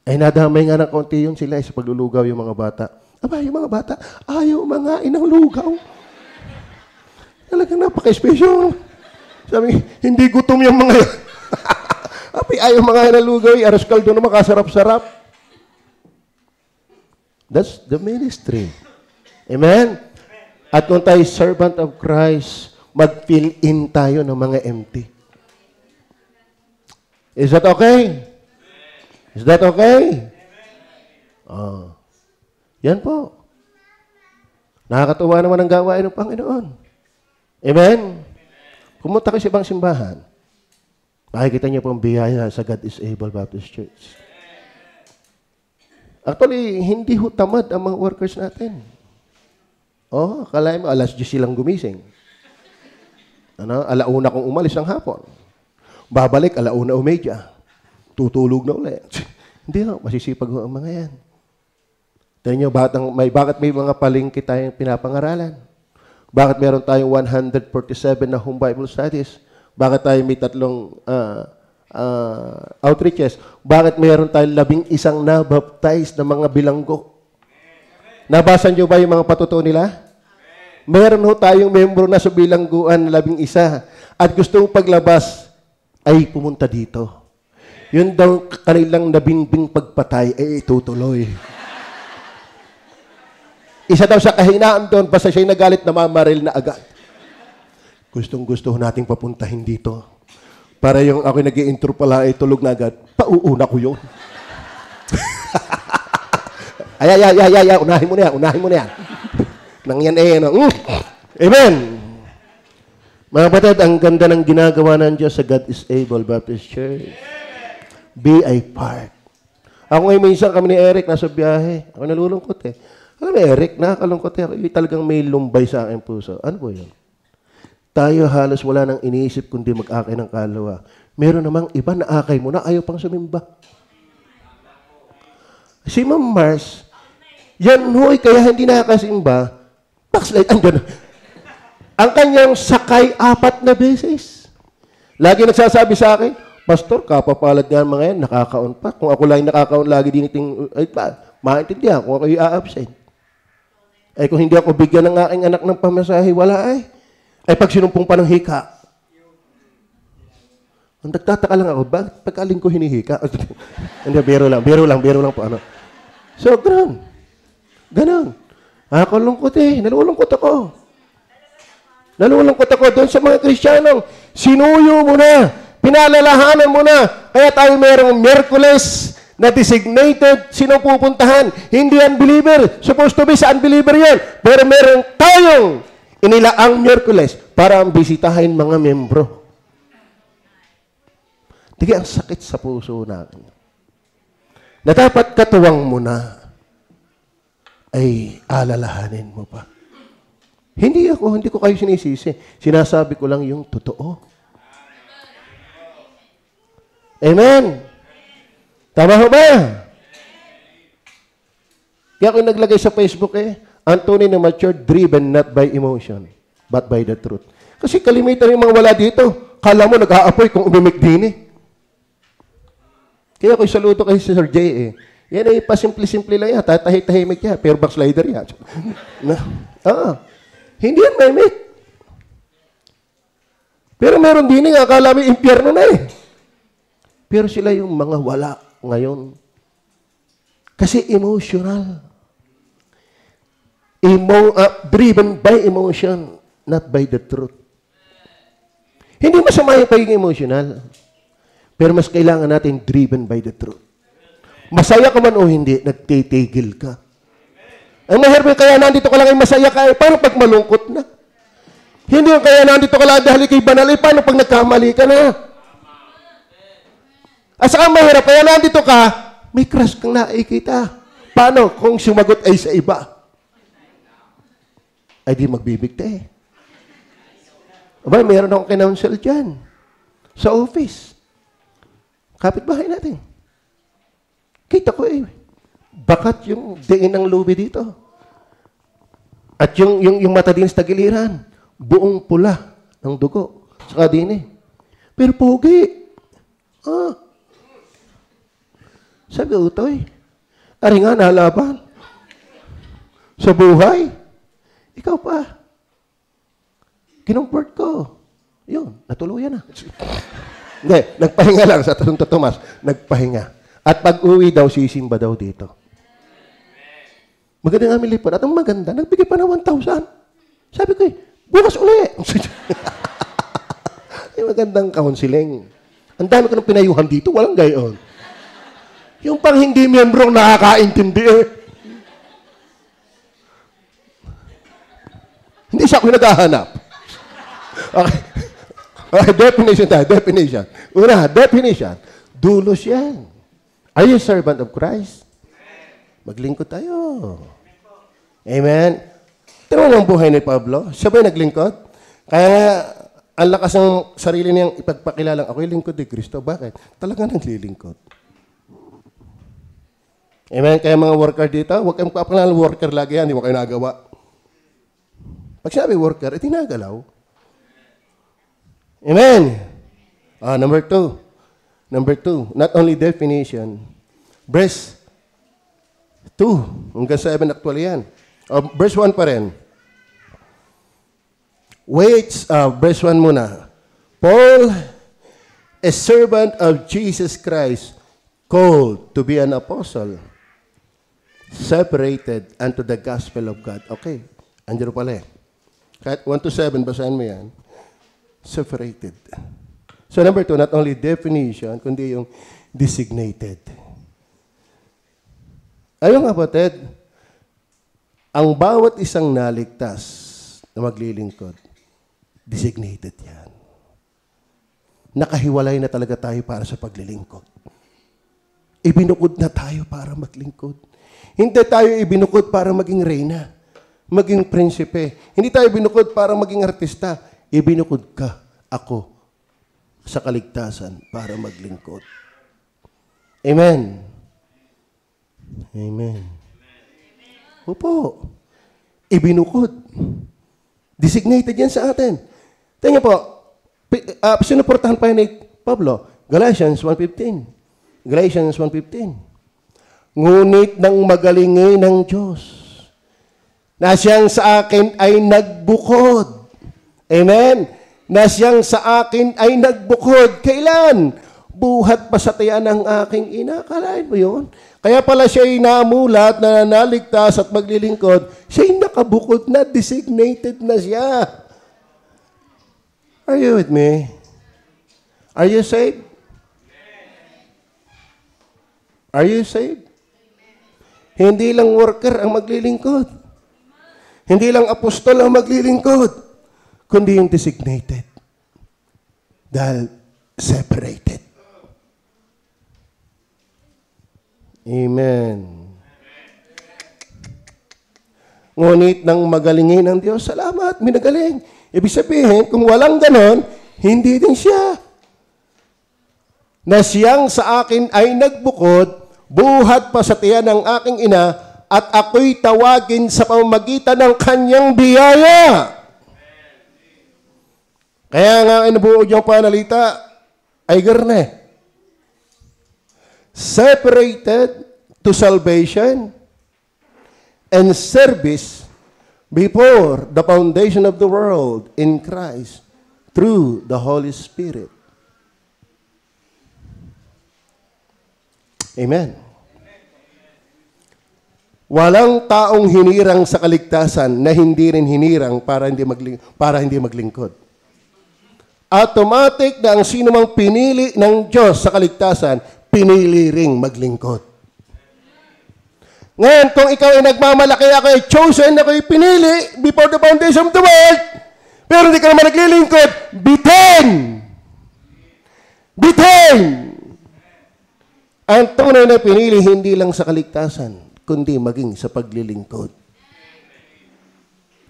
Ay nadamay nga ng konti yun sila sa paglulugaw yung mga bata. Aba, yung mga bata, ayaw mga inang lugaw. Talagang napaka-special. Sabi, hindi gutom yung mga yan. Api, ayaw mga inang lugaw, aras kaldo na makasarap-sarap. That's the ministry. Amen? At kung tayo servant of Christ, mag-fill in tayo ng mga empty. Is that okay? Is that okay? Oh. Yan po. Nakakatuwa naman ang gawain ng Panginoon. Amen? Pumunta kayo sa ibang simbahan. Makikita niyo po ang biyaya sa God is Able Baptist Church. Actually, hindi ho tamad ang mga workers natin. Oh, akala mo, alas 10 silang gumising. Alauna kong umalis ng hapon. Babalik, 1:30. Tutulog na ulit. Hindi ho, masisipag ho ang mga yan. Tignan nyo, bakit may mga palengke tayong pinapangaralan? Bakit meron tayong 147 na home Bible studies? Bakit tayo may 3 outreaches? Bakit meron tayong 11 na-baptize na mga bilanggo? Nabasa nyo ba yung mga patutuo nila? Meron ho tayong membro na sa bilangguan 11 at gustong paglabas ay pumunta dito. Yun daw kanilang nabingbing pagpatay ay itutuloy. Isa daw sa kahinaan doon, basta siya'y nagalit na mamaril na agad. Gustong-gusto nating papuntahin dito. Para yung ako nag-i-intro pala ay tulog na agad, pauuna ko yun. ay, unahin mo na yan. Nang yan Amen. Mga kapatid, ang ganda ng ginagawa ng Diyos sa God is Able Baptist Church. Be a part. Ako ngayon, minsan kami ni Eric, nasa biyahe. Ako nalulungkot eh. Alam mo, Eric, nakakalungkot eh. Talagang may lumbay sa aking puso. Ano po yun? Tayo halos wala nang iniisip kundi mag-akay ng kaluluwa. Meron namang iba na akay mo na ayaw pang sumimba. Si Ma'am Mars, yan hoy, kaya hindi nakakasimba, backslide, andyan. Ang kanyang sakay 4 na beses. Lagi nagsasabi sa akin, Pastor, kapapalad nga mga yan, nakakaon pa. Kung ako lang nakakaon, lagi diniting, ay pa, maintindihan kung ako i-absent. Ay kung hindi ako bigyan ng aking anak ng pamasahe, wala ay. Ay pag sinumpong pa ng hika. Ang nagtataka lang ako, bakit pagkaling ko hinihika? Hindi, biro lang po. Ano. So, ganon. Nakakalungkot eh, nalulungkot ako doon sa mga Kristiyanong, sinuyo mo na, pinalalahanan mo na, kaya tayo mayroong Miyerkules na designated, sino pupuntahan? Hindi unbeliever. Supposed to be sa unbeliever yan. Pero meron tayong inilaang Miyerkules para bisitahin mga membro. Tige, ang sakit sa puso natin. Na dapat katuwang mo na ay alalahanin mo pa. Hindi ko kayo sinisisi. Sinasabi ko lang yung totoo. Amen. Tama ho ba? Kaya ako naglagay sa Facebook ang tunay na mature, driven not by emotion, but by the truth. Kasi kalimitan yung mga wala dito. Kala mo nag-aapoy kung umimik din Kaya ako'y saludo kay Sir J Yan ay pasimple-simple lang yan. Tahimik yan. Pero backslider yan. Hindi yan mimik. Pero meron din akala mo impyerno na Pero sila yung mga wala ngayon. Kasi emotional. Driven by emotion, not by the truth. Hindi masama yung pagiging emotional. Pero mas kailangan natin driven by the truth. Masaya ka man o hindi, nagtitigil ka. Ang mahirap kaya nandito ka lang ay masaya ka, paano pag malungkot na? Hindi yung kaya nandito ka lang dahil kay banal, paano pag nagkamali ka na? At saka mahirap, kaya nandito ka, may crush kang nakikita. Paano kung sumagot ay sa iba? Ay di magbibigta Aba, meron akong kinounsel dyan. Sa office. Kapitbahay natin. Kita ko bakat yung diin ng lubi dito. At yung mata din sa tagiliran, buong pula ng dugo. Saka din eh. Pero pogi. Sabi utoy, ari nga nalaban. Sa buhay. Ikaw pa. Kinumport ko. Yun, natuluyan na. Hindi, nagpahinga lang sa Santo Tomas. Nagpahinga. At pag-uwi daw, sisimba daw dito. Maganda nga milipad. At ang maganda, nagbigay pa na 1,000. Sabi ko bukas uli. Yung magandang counseling. Ang dami ko ng pinayuhan dito, walang gayon. Yung pang hindi miyembro nakakaintindi eh. Hindi siya ako naghahanap. Okay. Okay, definition tayo. Definition. Una, definition. Dulos yan. Are you a servant of Christ? Maglingkod tayo. Amen? Tignan mo ang buhay ni Pablo. Siya ba yung naglingkod? Kaya nga, ang lakas ng sarili niyang ipagpakilalang ako'y lingkod ni Kristo. Bakit? Talagang naglilingkod. Amen? Kaya mga worker dito, huwag kayong papakilalang worker lagi yan. Hindi mo kayo nagawa. Pag sinabi worker, tinagalaw. Amen? Number two. Number two, not only definition, verse 2, hanggang 7 actually yan. Verse 1 pa rin. Verse 1 muna. Paul, a servant of Jesus Christ, called to be an apostle, separated unto the gospel of God. Okay, andyan pala eh. Kahit 1 to 7, basahin mo yan. Separated. So number 2, not only definition, kundi yung designated. Ayun kapatid, ang bawat isang naligtas na maglilingkod, designated yan. Nakahiwalay na talaga tayo para sa paglilingkod. Ibinukod na tayo para maglingkod. Hindi tayo ibinukod para maging reyna, maging prinsipe. Hindi tayo ibinukod para maging artista. Ibinukod ka, ako, sa kaligtasan para maglingkod. Amen. Amen. Opo. Ibinukod. Designated yan sa atin. Tingnan po, sinuportahan pa ni Pablo, Galatians 1:15. Galatians 1:15. Ngunit nang magalingi ng Diyos, na siyang sa akin ay nagbukod. Amen. Na siyang sa akin ay nagbukod. Kailan? Buhat pa sa tiyan ng aking ina. Kalain mo yun? Kaya pala siya'y namulat, na naligtas at maglilingkod. Siya'y nakabukod na, designated na siya. Are you with me? Are you saved? Are you saved? Hindi lang worker ang maglilingkod. Hindi lang apostol ang maglilingkod. Kundi yung designated. Dahil separated. Amen. Ngunit nang magalingin ng Diyos, salamat, minagaling. Ibig sabihin, kung walang ganon, hindi din siya. Na siyang sa akin ay nagbukod, buhat pa sa tiyan ng aking ina, at ako'y tawagin sa pamamagitan ng kanyang biyaya. Kaya nga inubuod yung panalita ay garne. Separated to salvation and service before the foundation of the world in Christ through the Holy Spirit. Amen. Walang taong hinirang sa kaligtasan na hindi rin hinirang para hindi maglingkod. Automatic na ang sino mang pinili ng Diyos sa kaligtasan, pinili ring maglingkod. Ngayon, kung ikaw ay nagmamalaki, ako ay chosen, ako ay pinili before the foundation of the world, pero hindi ka naman naglilingkod, bitin! Bitin! Ang tunay na pinili, hindi lang sa kaligtasan, kundi maging sa paglilingkod.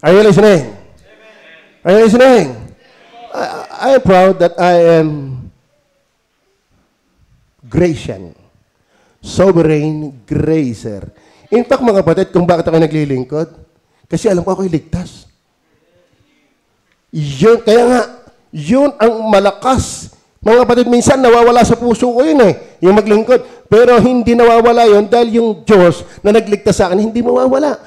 Are you listening? Are you listening? I am proud that I am Gracian. Sovereign Gracer. In fact, mga kapatid, kung bakit ako naglilingkod, Kasi alam ko ako'y ligtas. Yun, kaya nga, yun ang malakas. Mga kapatid, minsan nawawala sa puso ko yun yung maglingkod. Pero hindi nawawala yun dahil yung Diyos na nagligtas sa akin, hindi mawawala.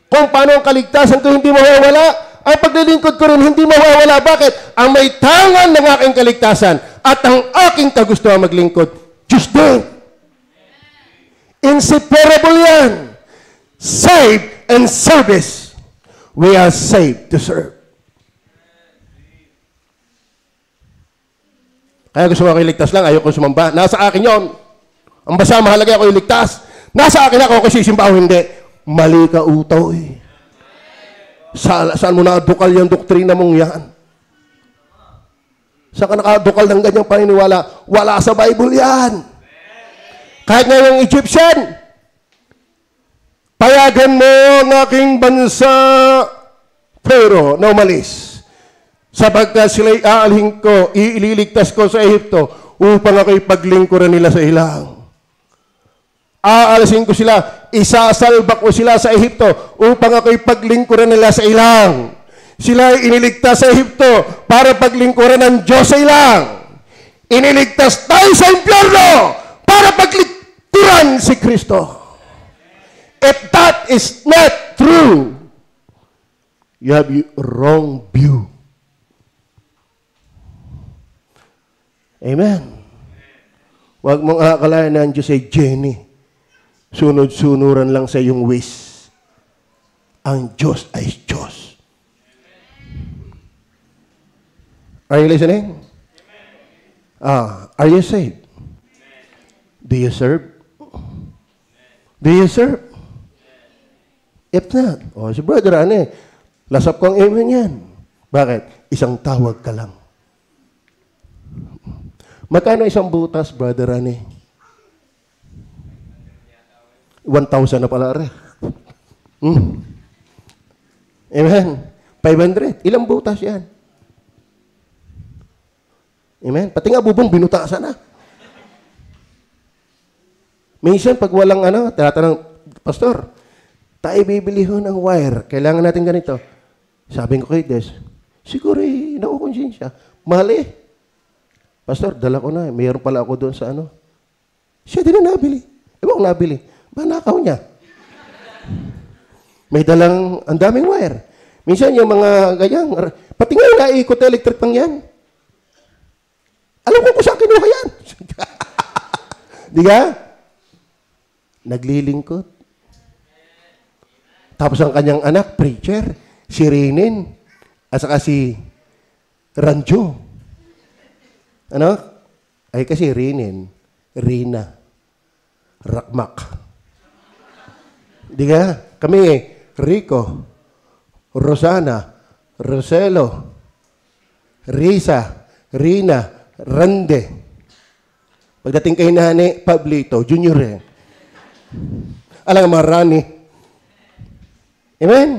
Kung paano ang kaligtasan ko hindi mawawala, ang paglilingkod ko rin hindi mawawala. Bakit? Ang may tangan ng aking kaligtasan at ang aking kagustuhan maglingkod, Diyos din. Inseparable yan. Save and service. We are saved to serve. Kaya gusto mo ako iligtas lang, ayoko sumamba. Nasa akin yon. Ang basta mahalaga ako iligtas. Nasa akin ako sisimba o hindi. Mali ka utaw eh. Saan mo nakadukal yung doktrina mong yan? Saan ka nakadukal ng ganyang paniniwala? Wala sa Bible yan. Kahit nga yung Egyptian, payagan mo ang aking bansa, pero na umalis. Sapagkat sila'y aalhin ko, ililigtas ko sa Ehipto upang ako'y paglingkuran nila sa ilang. Aalisin ko sila, isasalba ko sila sa Ehipto upang ako'y paglingkuran nila sa ilang. Sila ay iniligtas sa Ehipto para paglingkuran ng Diyos sa ilang. Iniligtas tayo sa impyerno para paglingkuran si Kristo. If that is not true, you have a wrong view. Amen. Huwag mong akalain na ang Diyos ay Jenny. Sunod-sunuran lang sa iyong wish. Ang Diyos ay Diyos. Are you listening? Are you saved? Do you serve? Do you serve? If not, si brother, lasap ko ang amen yan. Bakit? Isang tawag ka lang. Magkano isang butas, brother, 1,000 na pala rin. Amen. 500. Ilang butas yan? Amen. Pati nga bubong, binutasan na. Minsan, pag walang tinatanong, Pastor, tayo bibili ho ng wire. Kailangan natin ganito. Sabi ko kay Des, siguro nakukonsensya. Mali. Pastor, dala ko na. Mayroon pala ako doon sa Siya din na nabili. Ewan nabili. Manakaw niya. May dalang, ang daming wire. Minsan yung mga ganyang, pati nga yung naiikot na electric pang yan. Alam ko kung saan kinuha yan. Di ka? Naglilingkod. Tapos ang kanyang anak, preacher, si Rinin, at saka si Ranjo. Ay kasi Rinin, Rina, Rakmak. Di ka? Kami, Rico, Rosana, Roselo, Risa, Rina, Rande. Pagdating kay Nani, Pablito, Junior Alang marani. Amen?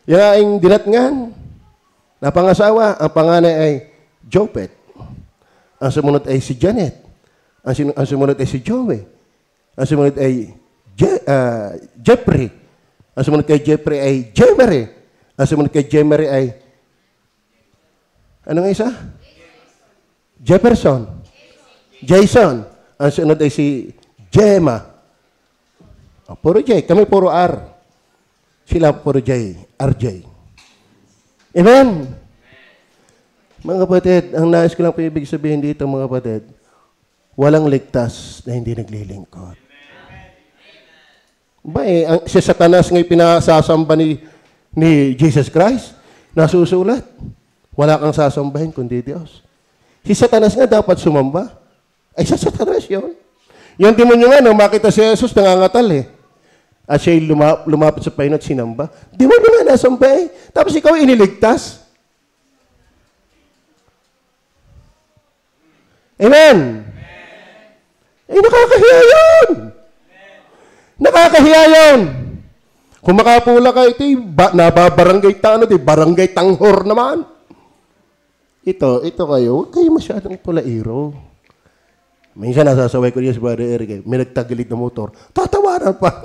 Yung aing dinatngan, napangasawa, ang panganay ay Jopet. Ang sumunod ay si Janet. Ang sumunod ay si Joey. Ang sumunod ay Jeffrey. Ang sumunod kay Jeffrey ay Jemery. Ang sumunod kay Jemery ay ano nga isa? Jefferson. Jason. Ang sunod ay si Gemma. Puro J. Kami puro R. Sila puro J. RJ. Amen? Mga kapatid, ang nais ko lang po ibig sabihin dito, mga kapatid, walang ligtas na hindi naglilingkod. Si Satanas nga'y pinasasamba ni Jesus Christ, nasusulat. Wala kang sasambahin kundi Diyos. Si Satanas nga dapat sumamba. Ay, sa Satanas yun. Yung demonyo nga, makita si Jesus, nangangatal At siya'y lumapit sa Panginoon at sinamba. Demonyo nga nasamba Tapos ikaw iniligtas. Amen? Nakakahiya yun. Nakakahiya yun. Kung makapula ka, nababarangay barangay tanghor naman. Ito kayo, huwag kayo masyadong pulairo. Minsan nasasaway ko niya si Brother Eric, may nagtagilid na motor, tatawaran pa.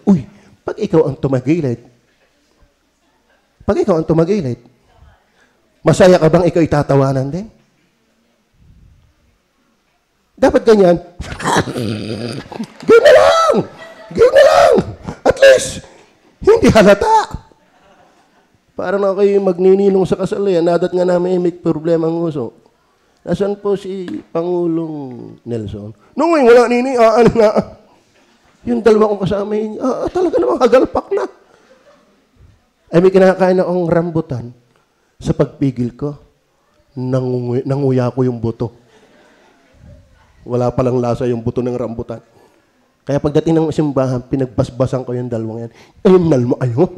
Uy, pag ikaw ang tumagilid, Pag ikaw ang tumagilid, masaya ka bang ikaw itatawanan din? Dapat ganyan. Gawin na lang! Gawin na lang! At least, hindi halata. Parang ako yung magnininong sa kasal yan, nadat nga namin may problema ng uso. Nasaan po si Pangulong Nelson? Nung wala nini, ano na. Yung dalawa kong kasama yun, talaga namang hagalpak na. Ay may kinakain akong rambutan. Sa pagpigil ko, nanguya ko yung buto. Wala palang lasa yung buto ng rambutan. Kaya pagdating ng simbahan, pinagbasbasan ko yung dalawang yan. Ayun, nalmo, ayun.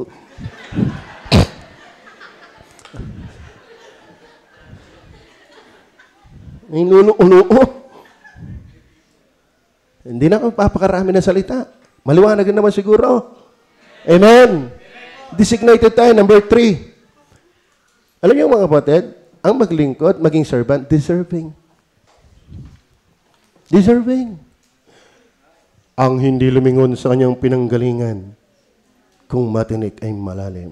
May nulo-ulo. Hindi na ako papakarami ng salita. Maliwanag naman siguro. Amen. Designated tayo, number 3. Alam niyo mga kapatid, ang maglingkod, maging servant, deserving. Deserving. Ang hindi lumingon sa kanyang pinanggalingan, kung matinik ay malalim.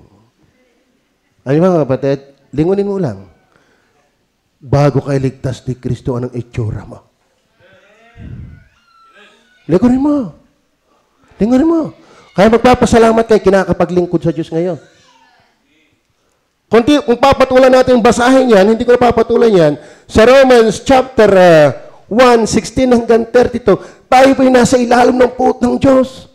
Ano mga kapatid, lingunin mo lang. Bago ka iligtas ni Kristo, anong itsura mo? Lingunin mo. Lingunin mo. Kaya magpapasalamat kayo kinakapaglingkod sa Diyos ngayon. Kung papatulan natin basahin yan, hindi ko na papatulan yan, sa Romans chapter 1:16 hanggang 32, tayo po'y nasa ilalim ng puot ng Diyos.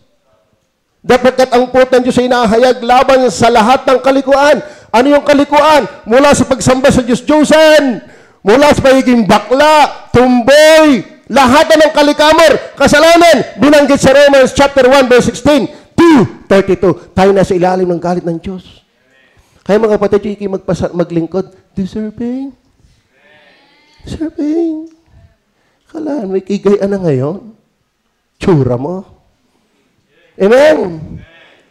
Dapatkat ang puot ng Diyos ay nahayag laban sa lahat ng kalikuan. Ano yung kalikuan? Mula sa pagsamba sa Diyos Diyosan, mula sa pagiging bakla, tumboy, lahat na ng kalikamor, kasalanan, binanggit sa Romans chapter 1:16 to 32. Tayo nasa ilalim ng galit ng Diyos. Kaya mga kapatid, yung maglingkod, deserving. Deserving. Kalaan, may kigayaan na ngayon. Tsura mo. Amen?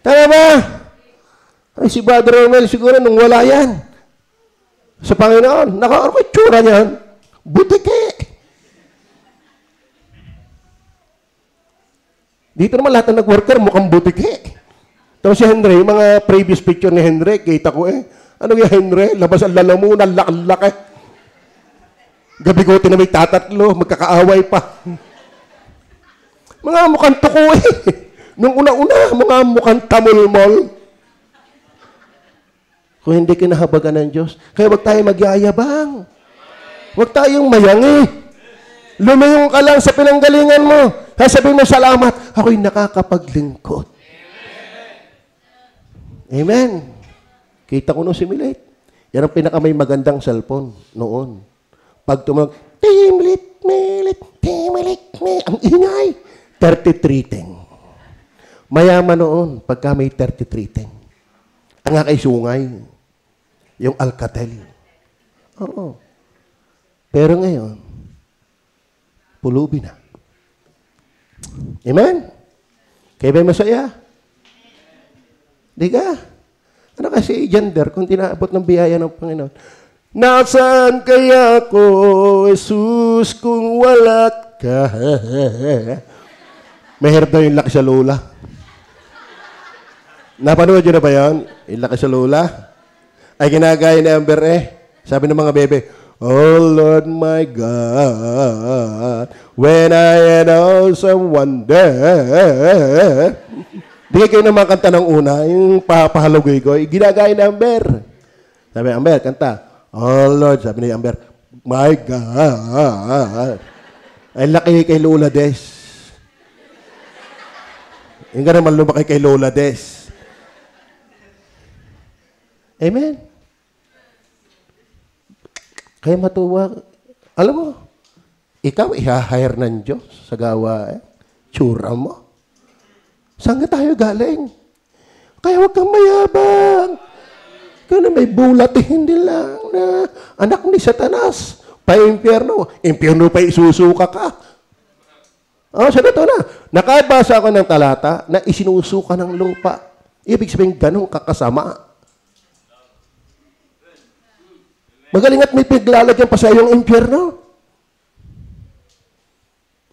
Tama ba? Ay, si Brother Romel, siguro nung wala yan. Sa Panginoon, ano may tsura niyan? Butiki. Dito naman lahat ng nag-worker, mukhang butiki. Tapos si Henry, yung mga previous picture ni Henry, kita ko ano yung Henry? Labas ang lalamunan, laki. Gabigote na may tatatlo, magkakaaway pa. Mga mukhang tuko Nung una-una, mga mukhang tamulmol. Kung hindi kinahabagan ng Diyos, kaya wag tayo magyayabang. Wag tayong mayangi. Lumayong ka lang sa pinanggalingan mo. Kaya sabihin mo, salamat, ako'y nakakapaglingkod. Amen. Kita ko no si Milet. Yan ang pinakamay magandang cellphone noon. Pag tumawag, Milet, ang ingay. 3310. Mayaman noon, pagka may 3310. Ang nga kay sungay. Yung Alcatel. Oo. Pero ngayon, pulubi na. Amen? Kaya ba masaya? Di ka? Ano kasi gender kung tinaabot ng biyaya ng Panginoon? Nasaan kaya ako, Jesus, kung wala ka? Mahirap daw yung laki sa lola. Napanood nyo na ba yun? Yung laki sa lola? Ay ginagaya ni Amber Sabi ng mga bebe, oh Lord my God, when I know someone there. Di kayo naman kanta ng una, yung papahalugoy-goy, ginagaya ni Amber. Sabi, Amber, kanta. Oh Lord, sabi ni Amber, my God. Ay laki kay Lola Des. Yung ka naman lumaki kay Lola Des. Amen. Kaya matuwa. Alam mo, ikaw i-hire ng Diyos sa gawa, tsura mo. Saan ka tayo galing? Kaya huwag kang mayabang. Kaya na may bulatihin din lang na anak ni Satanas. Pa-impyerno. Impyerno pa isusuka ka. Sa ito na. Nakabasa ako ng talata na isinusuka ng lupa. Ibig sabihin, ganun kakasama. Magaling at may piglalagyan pa sa iyong impyerno.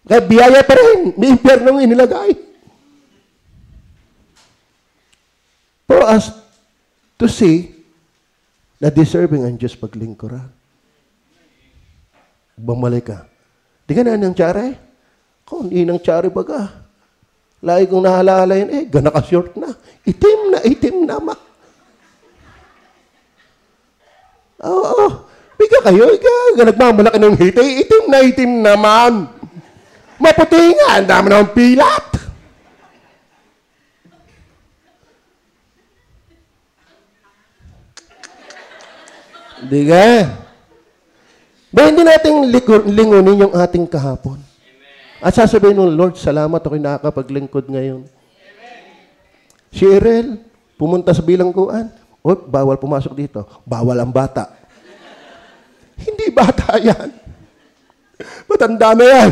Kaya biyaya pa rin. May impyerno inilagay. For us to see na deserving ang Diyos paglingkuran. Bumalik ka. Di ka na nang tsari? Kung hindi nang tsari baga. Lagi kong nahalala yun, ganaka-short na. Itim na, mak. Oo. Biga kayo, nagmamalaki ng hiti. Itim naman. Maputi nga, ang dami ng pilat. Di ka? Ba, hindi natin lingunin yung ating kahapon. At sasabihin ng Lord, salamat ako'y nakakapaglingkod ngayon. Si Erel, pumunta sa bilangguan. Bawal pumasok dito. Bawal ang bata. Hindi bata yan. Matanda na yan.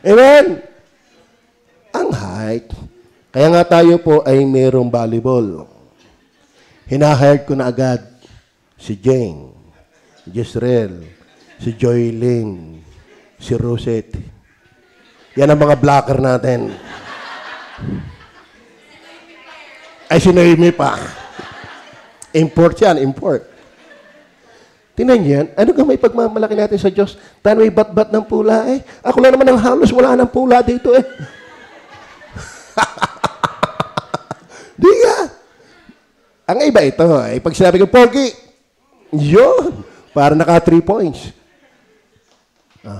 Amen? Ang height. Kaya nga tayo po ay mayroong volleyball. Hinahired ko na agad si Jane, Jezreel, si Joylene, si Rosette. Yan ang mga blocker natin. Ay, si Noemi pa. Import yan, import. Tingnan yan, ano ka may pagmamalaki natin sa Diyos? Tayo may bat-bat ng pula eh. Ako lang naman ang halos, wala ng pula dito eh. Di ka? Ang iba ito, pag sinabi ko, Pogi, yun, para naka 3 points.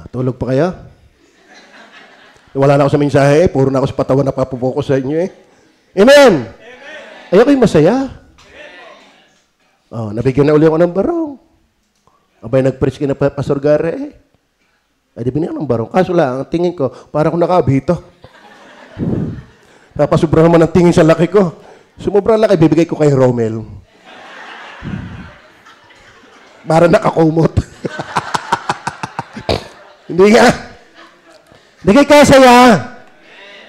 Tulog pa kayo? Wala na ako sa mensahe, puro na ako sa patawan na papupokus sa inyo eh. Amen! Ayoko yung masaya. Nabigyan na uli ako ng barong. Abay, nag-preach ka na Pastor Gare. Ay, di binigyan ng barong. Kaso lang, ang tingin ko, para akong nakabito. Napasubra naman ang tingin sa laki ko. Sumubra laki, bibigay ko kay Romel. Para nakakumot. Hindi nga. Hindi kayo kasaya.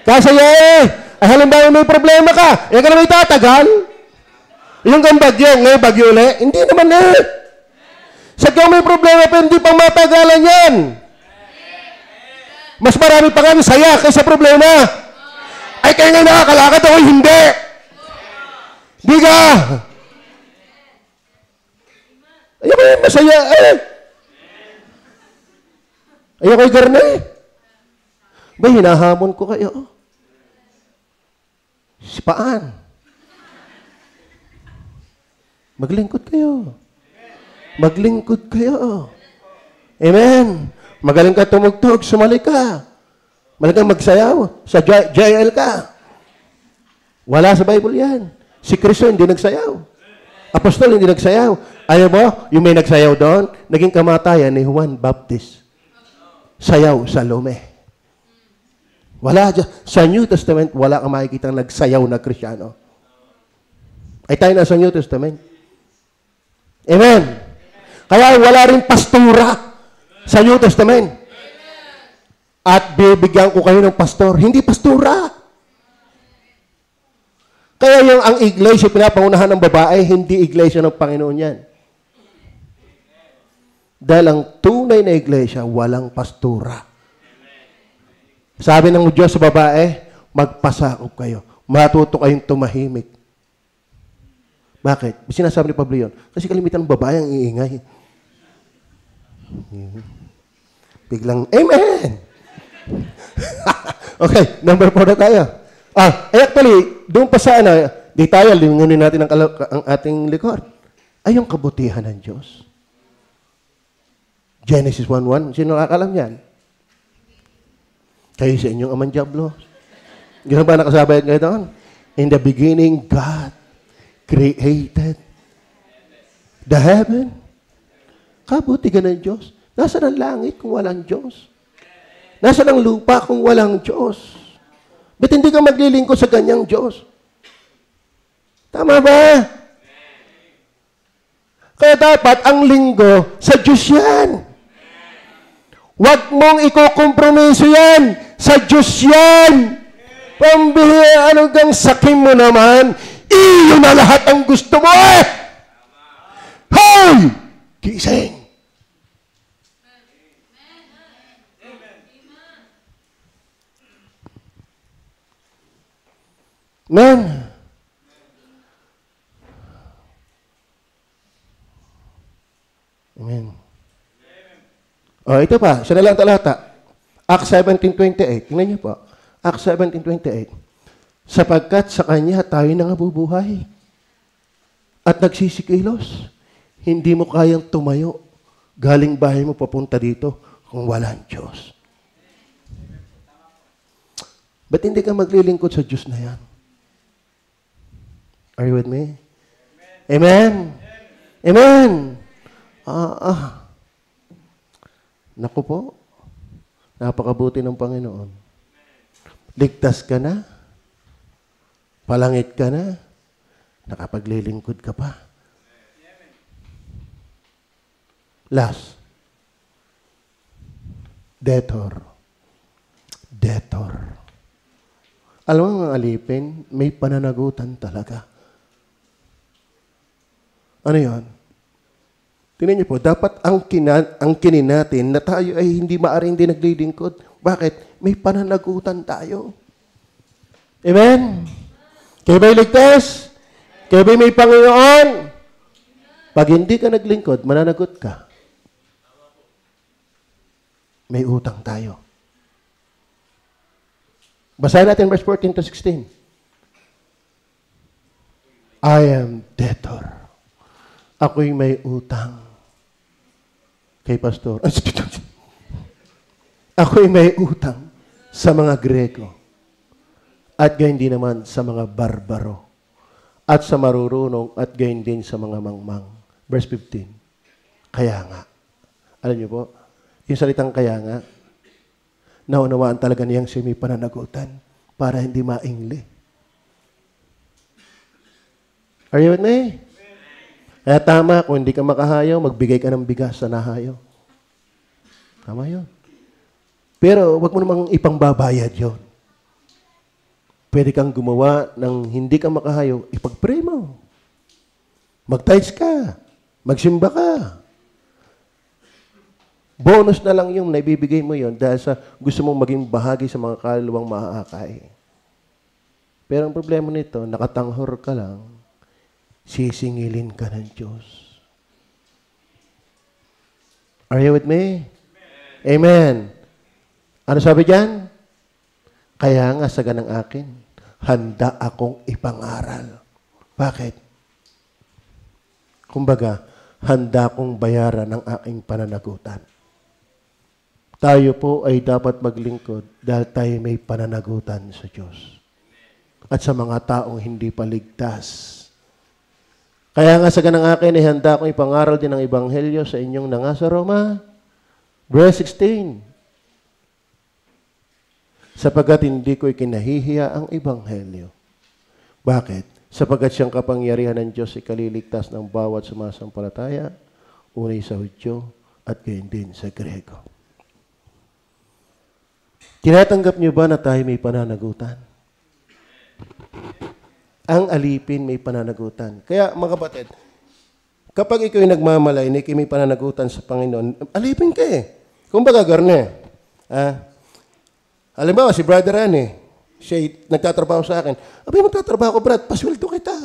Kasaya eh. Ay, halimbawa may problema ka. Yan ka na may tatagal. Yung kang bagyo, ngayon bagyo ulit. Hindi naman eh. Sadya may problema pa, hindi pang matagalan yan. Mas marami pa nga saya kaysa problema. Ay, kaya nga nakakalakad ako, hindi. Di ka. Ayoko yung masaya eh. Ayoko yung garna eh. Ba, hinahamon ko kayo. Sipaan. Maglingkod kayo. Maglingkod kayo. Amen. Magaling ka tumugtog, sumali ka. Magaling ka magsayaw. Sa JL ka. Wala sa Bible yan. Si Kristo hindi nagsayaw. Apostol hindi nagsayaw. Ayaw mo, yung may nagsayaw doon, naging kamatayan ni Juan Baptist. Sayaw sa lume. Wala dyan. Sa New Testament, wala kang makikita nagsayaw na Kristyano. Ay tayo na sa New Testament. Amen. Kaya wala rin pastura sa New Testament. At bibigyan ko kayo ng pastor. Hindi pastura. Kaya yung ang iglesia pinapangunahan ng babae, hindi iglesia ng Panginoon yan. Dahil ang tunay na iglesia, walang pastura. Sabi ng Diyos sa babae, magpasakop kayo. Matuto kayong tumahimik. Bakit? Sinasabi ni Pablo yun. Kasi kalimitan ng babae ang iingay. Biglang, amen! Okay, number 4 na tayo. Actually, doon pa sa di tayo, lingunin natin ang ating likod. Ay, yung kabutihan ng Diyos. Genesis 1:1. Sino nakakalam yan? Kayo sa inyong amang Diablo. Gano'n ba nakasabay kayo doon? In the beginning, God created the heaven. Kabutihan ng Diyos. Nasaan ang langit kung walang Diyos? Nasaan ang lupa kung walang Diyos? Ba't hindi ka maglilingkod sa ganyang Diyos? Tama ba? Kaya dapat ang linggo sa Diyos yan. Huwag mong ikukompromiso yan. Sa Diyos yan. Pambihira, ano kang sakim mo naman? Iyon na lahat ang gusto mo eh. Hoy! Gising! Man. Ito pa, siya na lang talata. Acts 17:28. Tingnan niyo po. Acts 17:28. Sapagkat sa Kanya tayo nangabubuhay at nagsisikilos. Hindi mo kayang tumayo. Galing bahay mo papunta dito kung walang Diyos. Ba't hindi ka maglilingkod sa Diyos na yan? Are you with me? Amen? Amen! Naku po, napakabuti ng Panginoon. Ligtas ka na, palangit ka na, nakapaglilingkod ka pa. Last. Debtor. Alam mo mga alipin, may pananagutan talaga. Ano yun? Tingnan niyo po, dapat ang kinin natin na tayo ay hindi maaaring hindi naglilingkod. Bakit? May pananagutan tayo. Amen? Kayo ba'y ligtas? Kayo ba'y may Panginoon? Pag hindi ka naglingkod, mananagot ka. May utang tayo. Basahin natin verse 14-16. I am debtor. Ako'y may utang kay pastor. Ako'y may utang sa mga Greko at gayon din naman sa mga barbaro at sa marurunong at gayon din sa mga mangmang. Verse 15. Kaya nga. Alam niyo po, yung salitang kaya nga, naunawaan talaga niyang siya may pananagutan para hindi maingli. Are you with me? Kaya tama, kung hindi ka makahayaw, magbigay ka ng bigas sa nahayaw. Tama yun. Pero wag mo namang ipangbabayad yun. Pwede kang gumawa ng hindi ka makahayaw, ipag-pray mo. Mag-tithes ka. Magsimba ka. Bonus na lang yung naibibigay mo yon dahil sa gusto mong maging bahagi sa mga kaluluwang maaakay. Pero ang problema nito, nakatanghor ka lang, sisingilin ka ng Diyos. Are you with me? Amen. Ano sabi diyan? Kaya nga sa ganang akin, handa akong ipangaral. Bakit? Kumbaga, handa akong bayaran ng aking pananagutan. Tayo po ay dapat maglingkod dahil tayo may pananagutan sa Diyos. At sa mga taong hindi paligtas. Kaya nga sa ganang akin, ay handa akong ipangaral din ang Ebanghelyo sa inyong nangasa Roma. Verse 16. Sapagkat hindi ko ikinahihiya ang Ebanghelyo. Bakit? Sapagkat siyang kapangyarihan ng Diyos ikaliligtas ng bawat sumasampalataya, unay sa Hudyo at gayon din sa Grego. Tinatanggap niyo ba na tayo may pananagutan? Ang alipin may pananagutan. Kaya mga kapatid, kapag ikaw ay nagmamalay, na ikaw may pananagutan sa Panginoon, alipin ka eh. Kumbaga, garne. Halimbawa, si Brother Rane, siya nagtatrabaho sa akin. Abay, magtatrabaho ko, Brad, pasweldo kita.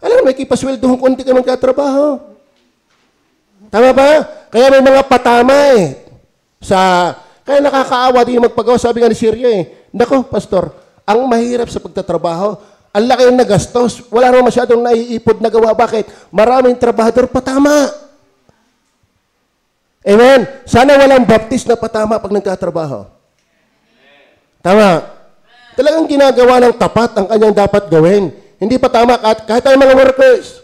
Alam mo, may kipasweldohong konti ka magtatrabaho. Tama ba? Kaya may mga patama eh. Kaya nakakaawa din yung magpagawa. Sabi nga ni Syria eh, nako, pastor, ang mahirap sa pagtatrabaho, ang laki yung nagastos, wala naman masyadong naiipod na gawa. Bakit? Maraming trabahador patama. Amen? Sana walang baptist na patama pag nagtatrabaho. Tama. Talagang ginagawa ng tapat ang kanyang dapat gawin. Hindi patama kahit tayo mga workers.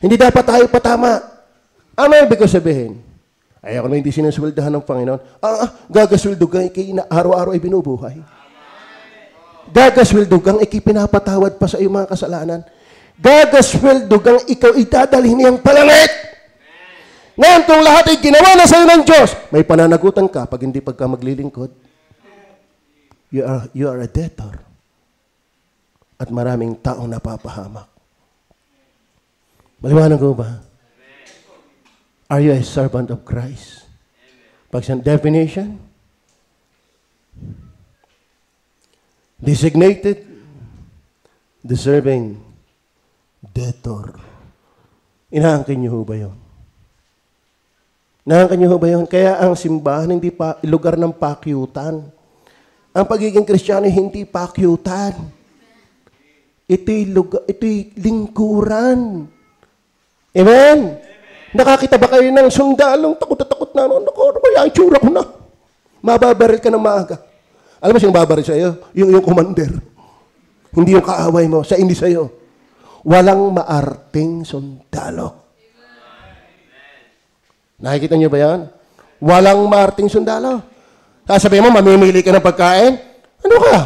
Hindi dapat tayo patama. Ano ibig ko sabihin? Ay, ako na hindi sinusweldahan ng Panginoon. Gagasweldogang araw-araw ay binubuhay. Gagasweldogang ikipinapatawad pa sa iyong mga kasalanan. Gagasweldogang ikaw itadalhin niyang palangit. Ngayon, kung lahat ay ginawa na sa iyo ng Diyos, may pananagutan ka pag hindi pagka maglilingkod. You are a debtor. At maraming taong napapahamak. Maliwanag ko ba? Are you a servant of Christ? Pag sa definition, designated, deserving, debtor. Inaangkin niyo ba yun? Nakakanya ho ba yun? Kaya ang simbahan hindi pa lugar ng pakyutan. Ang pagiging Kristiyano hindi pakyutan. Ito'y lingkuran. Amen? Nakakita ba kayo ng sundalong takot na takot na, ano ba yung itsura ko na? Mababaril ka ng maaga. Alam mo siyang babaril sa'yo? Yung commander. Hindi yung kaaway mo, hindi sa'yo. Walang maarting sundalo. Nakikita niyo ba yan? Walang maarting sundalo. Sasabihin mo, mamimili ka ng pagkain? Ano ka?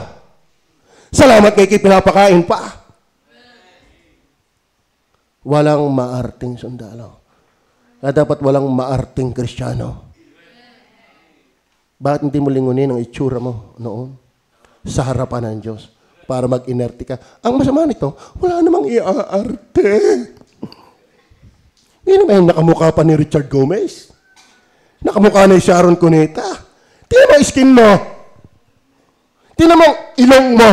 Salamat kay pinapakain pa. Walang maarting sundalo. Dapat walang maarting Kristiyano. Bakit hindi mo lingunin ang itsura mo noon sa harapan ng Diyos para mag-inerte ka? Ang masama nito, wala namang iaarte. Hindi naman nakamukha pa ni Richard Gomez. Nakamukha na ni Sharon Cuneta. Tingnan mo ang skin mo. Tingnan mo ang ilong mo.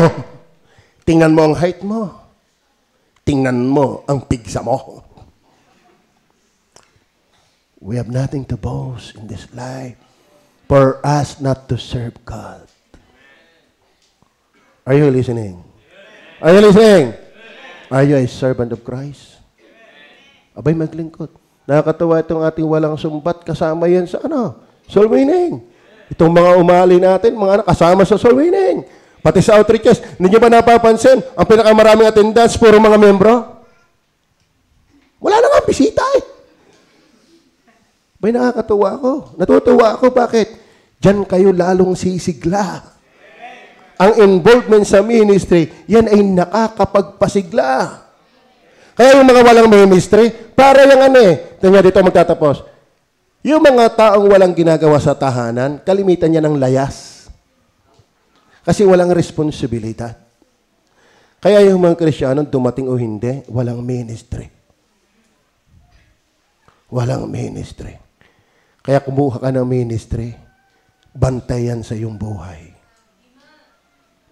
Tingnan mo ang height mo. Tingnan mo ang pigsa mo. We have nothing to boast in this life for us not to serve God. Are you listening? Are you listening? Are you a servant of Christ? Abay, maglingkod. Nakakatawa itong ating walang sumbat. Kasama yan sa soul winning. Itong mga umali natin, mga kasama sa soul winning. Pati sa outreaches. Hindi nyo ba napapansin? Ang pinakamaraming attendance, puro mga membro? Wala na nga bisita eh. Bay, nakakatuwa ako. Natutuwa ako. Bakit? Diyan kayo lalong sisigla. Ang involvement sa ministry, yan ay nakakapagpasigla. Kaya yung mga walang ministry, para yung tingnan dito magtatapos. Yung mga taong walang ginagawa sa tahanan, kalimitan niya ng layas. Kasi walang responsibilidad. Kaya yung mga Kristiyano, dumating o hindi, walang ministry. Walang ministry. Kaya kumuha ka ng ministry, bantayan sa iyong buhay.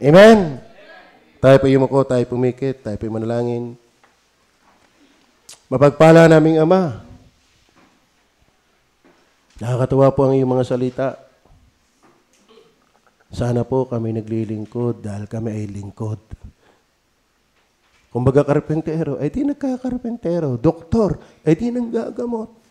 Amen? Tayo po yumuko, tayo pumikit, tayo po manalangin. Mapagpala naming Ama. Nakakatuwa po ang iyong mga salita. Sana po kami naglilingkod dahil kami ay lingkod. Kumbaga karpentero, ay di nagkakarpentero. Doktor, ay di nanggagamot.